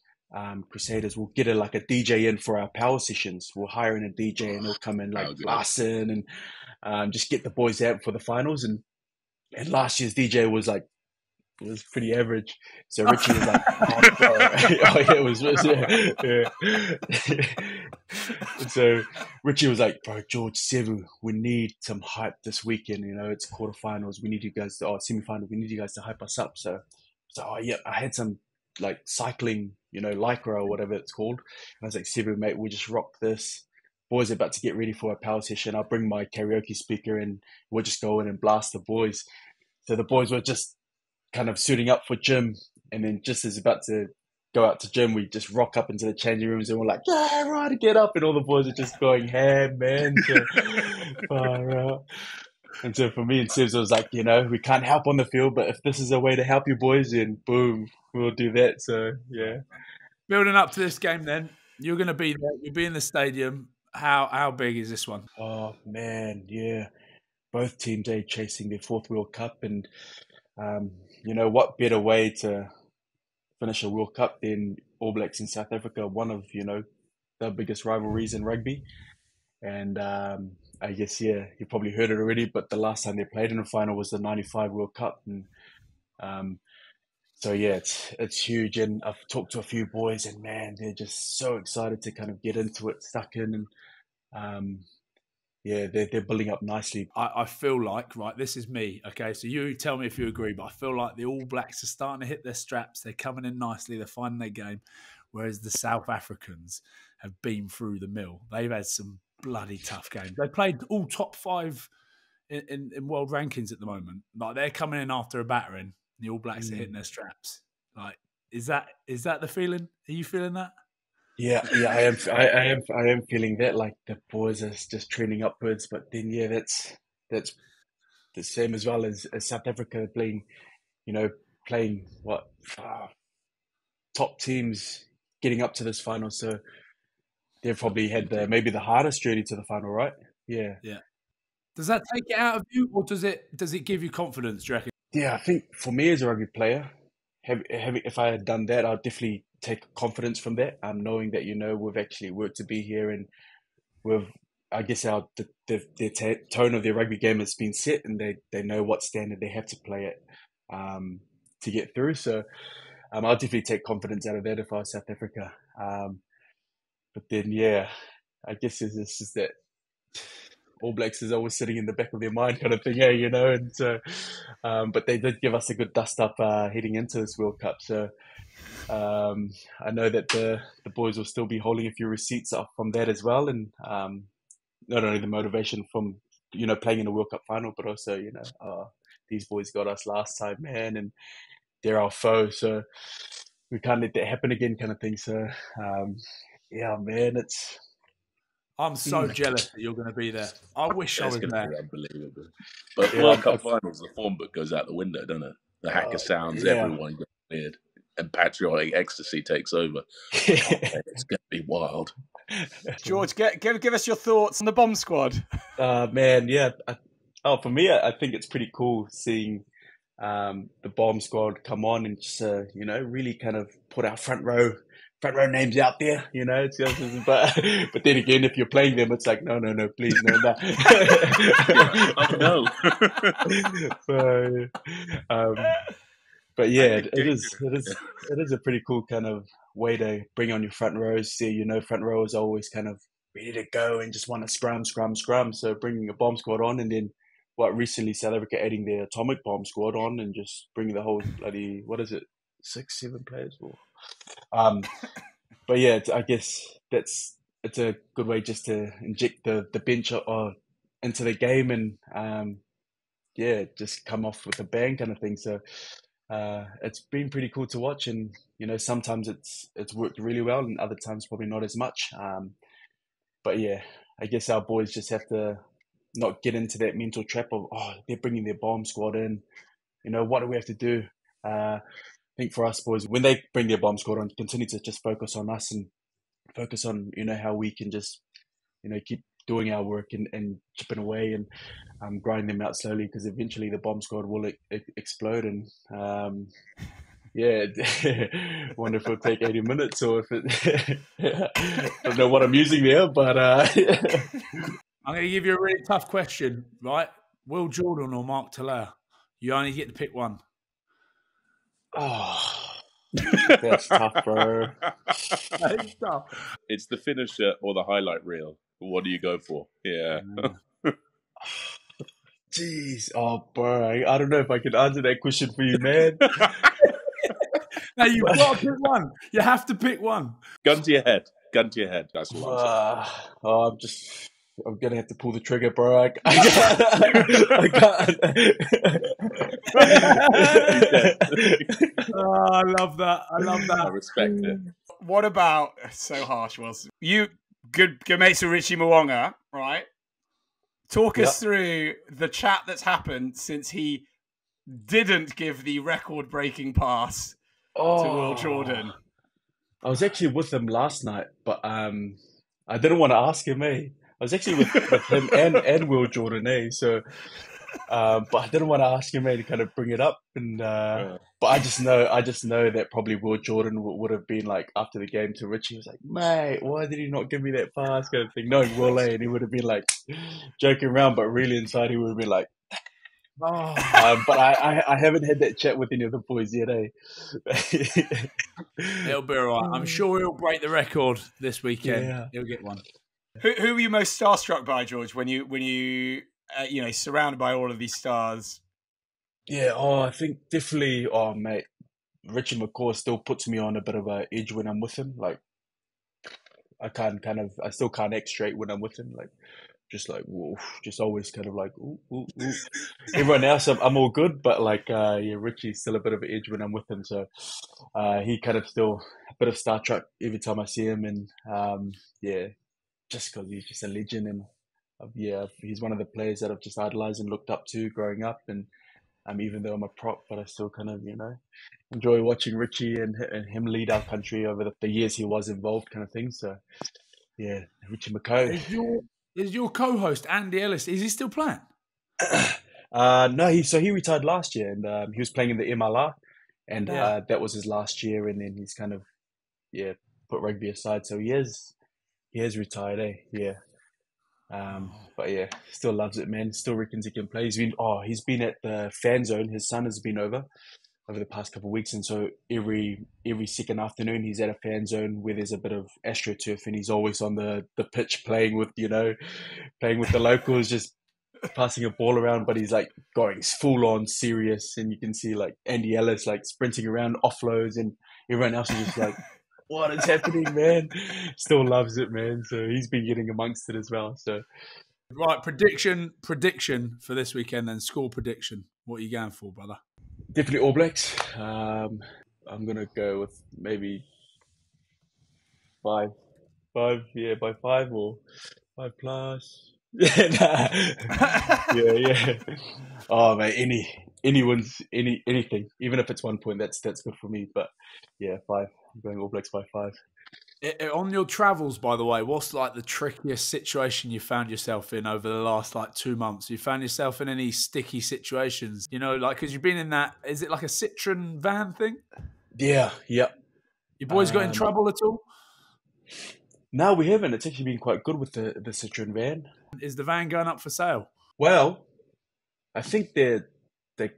Crusaders will get a DJ in for our power sessions. We'll hire in a DJ and he'll come in like blasting and just get the boys out for the finals. And last year's DJ was pretty average. So Richie was like, it was. So Richie was like, bro, George, Sevu, we need some hype this weekend. It's quarterfinals. We need you guys semifinals. We need you guys to hype us up. So I had some like cycling, Lycra or whatever it's called. And I was like, Sevu, mate, we'll just rock this. Boys are about to get ready for a power session. I'll bring my karaoke speaker and we'll just go in and blast the boys. So the boys were just kind of suiting up for gym, and then just as about to go out to gym, we just rock up into the changing rooms and we're like, yeah, right, to get up, and all the boys are just going ham, man. And so for me and Sibs, it was like, we can't help on the field, but if this is a way to help you boys, then boom, we'll do that. So yeah.
Building up to this game, then you're going to be there. You'll be in the stadium. How big is this one?
Oh man, yeah. Both teams are chasing their 4th World Cup, and what better way to finish a World Cup than All Blacks in South Africa, one of, the biggest rivalries in rugby. And I guess, you probably heard it already, but the last time they played in a final was the 95 World Cup. And So yeah, it's huge, and I've talked to a few boys, and man, they're just so excited to kind of get into it, stuck in, and yeah, they're building up nicely.
I feel like, right, this is me, okay, so you tell me if you agree, but I feel like the All Blacks are starting to hit their straps. They're coming in nicely. They're finding their game, whereas the South Africans have been through the mill. They've had some bloody tough games. They played all top 5 in world rankings at the moment. Like, they're coming in after a battering. The All Blacks are hitting their straps. Like, is that the feeling? Are you feeling that?
Yeah, I am feeling that. Like the boys are just trending upwards, but then yeah, that's the same as well as South Africa playing, playing what top teams getting up to this final. So they've probably had maybe the hardest journey to the final, right? Yeah.
Yeah. Does that take it out of you, or does it give you confidence, do you reckon?
Yeah, I think for me as a rugby player, if I had done that, I'd definitely take confidence from that. Knowing that we've actually worked to be here, and I guess the tone of their rugby game has been set, and they know what standard they have to play at to get through. So I'll definitely take confidence out of that if I was South Africa. But then yeah, I guess it's just that All Blacks is always sitting in the back of their mind kind of thing, and so, but they did give us a good dust up heading into this World Cup. So I know that the boys will still be holding a few receipts up from that as well, and not only the motivation from playing in a World Cup final, but also these boys got us last time, man, and they're our foe, so we can't let that happen again, kind of thing. So yeah, man,
I'm so jealous that you're going to be there. I wish I was
going
there.
to be unbelievable. But World Cup finals, the form book goes out the window, doesn't it? The hacker sounds, everyone gets weird, and patriotic ecstasy takes over. It's going to be wild.
George, give us your thoughts on the bomb squad.
Man, yeah. For me, I think it's pretty cool seeing the bomb squad come on and just really kind of put our front row names out there, but then again, if you're playing them, it's like no, please, no.
Oh no.
But yeah, it is a pretty cool kind of way to bring on your front rows. See, front row is always kind of ready to go and just want to scrum. So bringing a bomb squad on, and then recently South Africa adding their atomic bomb squad on, and just bringing the whole bloody 6-7 players. But yeah, I guess it's a good way just to inject the bench into the game, and just come off with a bang kind of thing. So it's been pretty cool to watch, and sometimes it's worked really well, and other times probably not as much. But yeah, I guess our boys just have to not get into that mental trap of they're bringing their bomb squad in. What do we have to do? I think for us boys, when they bring their bomb squad on, continue to just focus on us and focus on how we can just keep doing our work and chipping away and grinding them out slowly, because eventually the bomb squad will explode. And wonder if it'll take 80 minutes or if it I don't know what I'm using there, but
I'm going to give you a really tough question, right? Will Jordan or Mark Talea? You only get to pick one.
Oh, that's tough, bro.
That's tough.
It's the finisher or the highlight reel. What do you go for? Yeah.
Jeez. Oh, bro. I don't know if I can answer that question for you, man.
No, you've got to pick one. You have to pick one.
Gun to your head. That's what I'm saying.
I'm going to have to pull the trigger, bro. I can't.
Oh, I love that.
I respect it.
What about, so harsh, Wilson? You, good mates with Richie Mounga, right? Talk us through the chat that's happened since he didn't give the record-breaking pass to Will Jordan.
I was actually with him last night, but I didn't want to ask him, I was actually with him and Will Jordan, So, but I didn't want to ask him, to kind of bring it up. And but I just know that probably Will Jordan would have been like after the game to Richie, he was like, mate, why did he not give me that pass, kind of thing. Knowing Will, and he would have been like joking around, but really inside he would have been like, But I haven't had that chat with any of the boys yet, eh?
It'll be all right. I'm sure he'll break the record this weekend.
Yeah.
He'll get one.
Who were you most starstruck by, George, when you surrounded by all of these stars?
Yeah, I think definitely, mate, Richie McCaw still puts me on a bit of an edge when I'm with him. Like, I still can't act straight when I'm with him. Like, just like, whoa, just always kind of like, ooh, ooh, ooh. Everyone else, I'm all good, but like, Richie's still a bit of an edge when I'm with him. So, he kind of still a bit of Star Trek every time I see him, and just because he's just a legend, and he's one of the players that I've just idolized and looked up to growing up, and even though I'm a prop, but I still kind of enjoy watching Richie and him lead our country over the years he was involved, kind of thing. So, yeah, Richie McCaw.
Is your co-host Andy Ellis? Is he still playing?
No, he retired last year, and he was playing in the MLR, and that was his last year, and then he's kind of put rugby aside. So he has retired, eh? Yeah. But yeah, still loves it, man. Still reckons he can play. He's been at the fan zone. His son has been over the past couple of weeks, and so every second afternoon he's at a fan zone where there's a bit of astroturf, and he's always on the pitch playing with the locals, just passing a ball around, but he's like going full on serious, and you can see like Andy Ellis like sprinting around offloads, and everyone else is just like, what is happening, man? Still loves it, man. So he's been getting amongst it as well. So
right, prediction for this weekend, then score prediction. What are you going for, brother?
Definitely All Blacks. I'm gonna go with maybe 5. By 5 or 5+. Yeah. Oh, mate, anything, even if it's 1 point, that's good for me. But yeah, 5. I'm going All Blacks by 5.
On your travels, by the way, what's like the trickiest situation you found yourself in over the last 2 months? You found yourself in any sticky situations? Because you've been in that. Is it like a Citroen van thing?
Yeah.
Your boys got in trouble at all?
No, we haven't. It's actually been quite good with the Citroen van.
Is the van going up for sale?
Well, I think they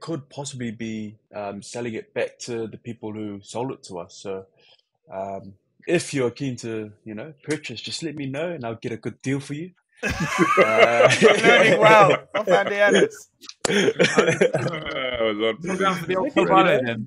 could possibly be selling it back to the people who sold it to us. So if you're keen to, purchase, just let me know and I'll get a good deal for you.
Learning well off Andy Ellis.
We're going for the old then.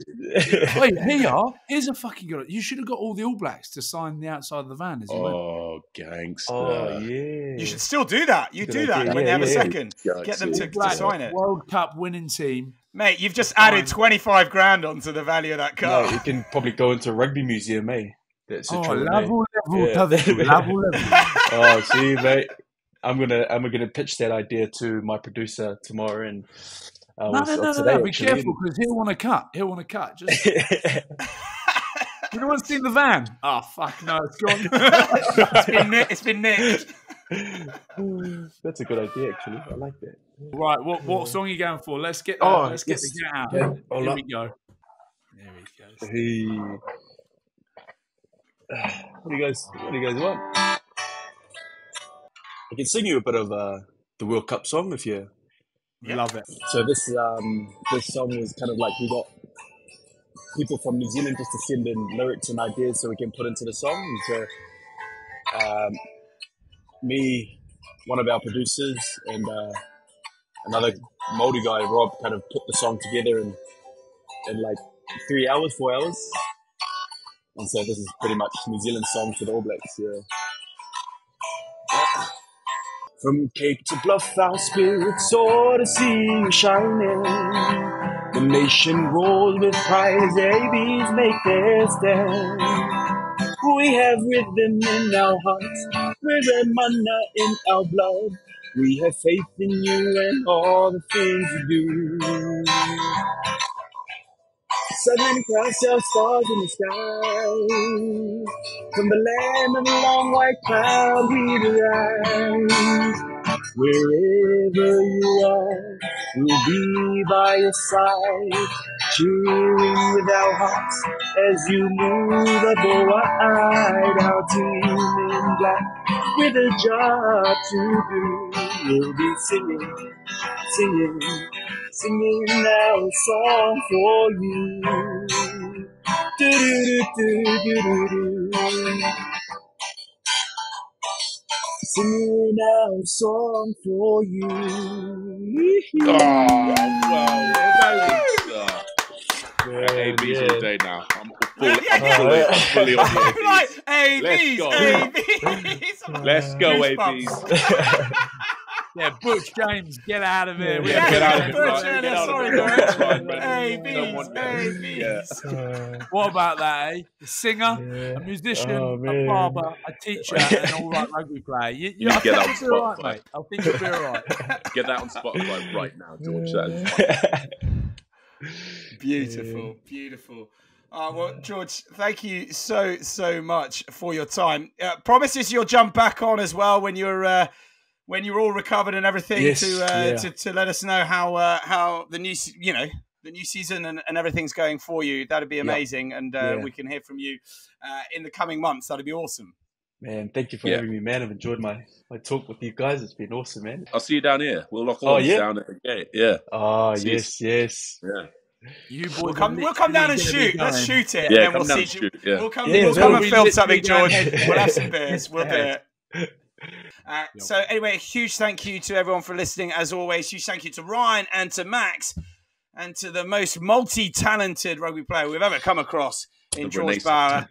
Wait, here you are. Here's a fucking good. You should have got all the All Blacks to sign the outside of the van as you went.
Gangster.
Oh, yeah.
You should still do that. You do that when they have a second. Get them to sign it.
World Cup winning team.
Mate, you've just added 25 grand onto the value of that car.
No, you can probably go into a rugby museum, eh?
Level.
Oh, see, mate. I'm gonna pitch that idea to my producer tomorrow, and
no. Be careful because he'll want to cut. Just you want to see the van? Oh fuck no, it's gone. It's been nicked.
That's a good idea, actually. I like that.
Right, what song are you going for? Let's get the get out.
Yeah.
Here we go. There he goes.
Hey. What do you guys want? I can sing you a bit of the World Cup song if you
love it.
So this song was kind of like we got people from New Zealand just to send in lyrics and ideas so we can put into the song. And so me, one of our producers, and another Māori guy, Rob, kind of put the song together in like 4 hours. And so this is pretty much New Zealand song for the All Blacks. Yeah. From Cape to Bluff, our spirits soar to see you shining. The nation rolls with pride as ABs make their stand. We have rhythm in our hearts, we're mana in our blood. We have faith in you and all the things you do. Southern Cross, our stars in the sky. From the land of the long white cloud we rise. Wherever you are, we'll be by your side, cheering with our hearts as you move above our team in black with a job to do. We'll be singing, singing now a song for you. Do-do-do-do-do-do-do. Singing now a song for you.
ABs all day now. I'm fully on the
Like,
ABs.
ABs.
Let's go, ABs.
Yeah, Butch James, get out of here.
Yeah, get out of it,
Butch,
right?
yeah,
Get out
sorry,
of it.
Butch.
It's fine, man.
ABs,
Don't want that.
ABs.
Yeah.
What about that, eh? A singer, a musician, a barber, a teacher, and all right rugby player. You
You
I
get
think
that
you'll be all
on
right, mate. I think you'll be all right.
Get that on Spotify right now, George. That is
Beautiful, beautiful. Well, George, thank you so much for your time. Promises you'll jump back on as well when you're all recovered and everything.
Yes,
to let us know how the new season and everything's going for you. That'd be amazing, and we can hear from you in the coming months. That'd be awesome.
Man, thank you for having me, man. I've enjoyed my talk with you guys. It's been awesome, man.
I'll see you down here. We'll lock arms down at the gate. Yeah.
Oh, yes.
Yeah.
You boys
We'll come down and shoot. Let's shoot it.
Yeah,
and then
come
we'll
down
see.
and shoot, yeah.
We'll come
Yeah,
and film something, George.
going
We'll have some beers. We'll do it. So anyway, a huge thank you to everyone for listening. As always, huge thank you to Ryan and to Max and to the most multi-talented rugby player we've ever come across in George Bauer.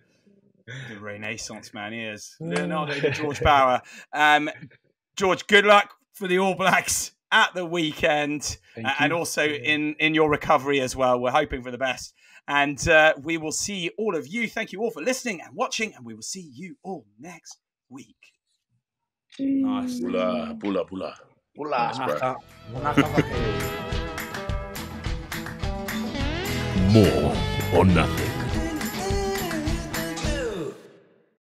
The Renaissance man, he is. Leonardo George Bauer. George, good luck for the All Blacks at the weekend and also in your recovery as well. We're hoping for the best. And we will see all of you. Thank you all for listening and watching. And we will see you all next week.
Nice.
Bula, bula, bula.
More or nothing.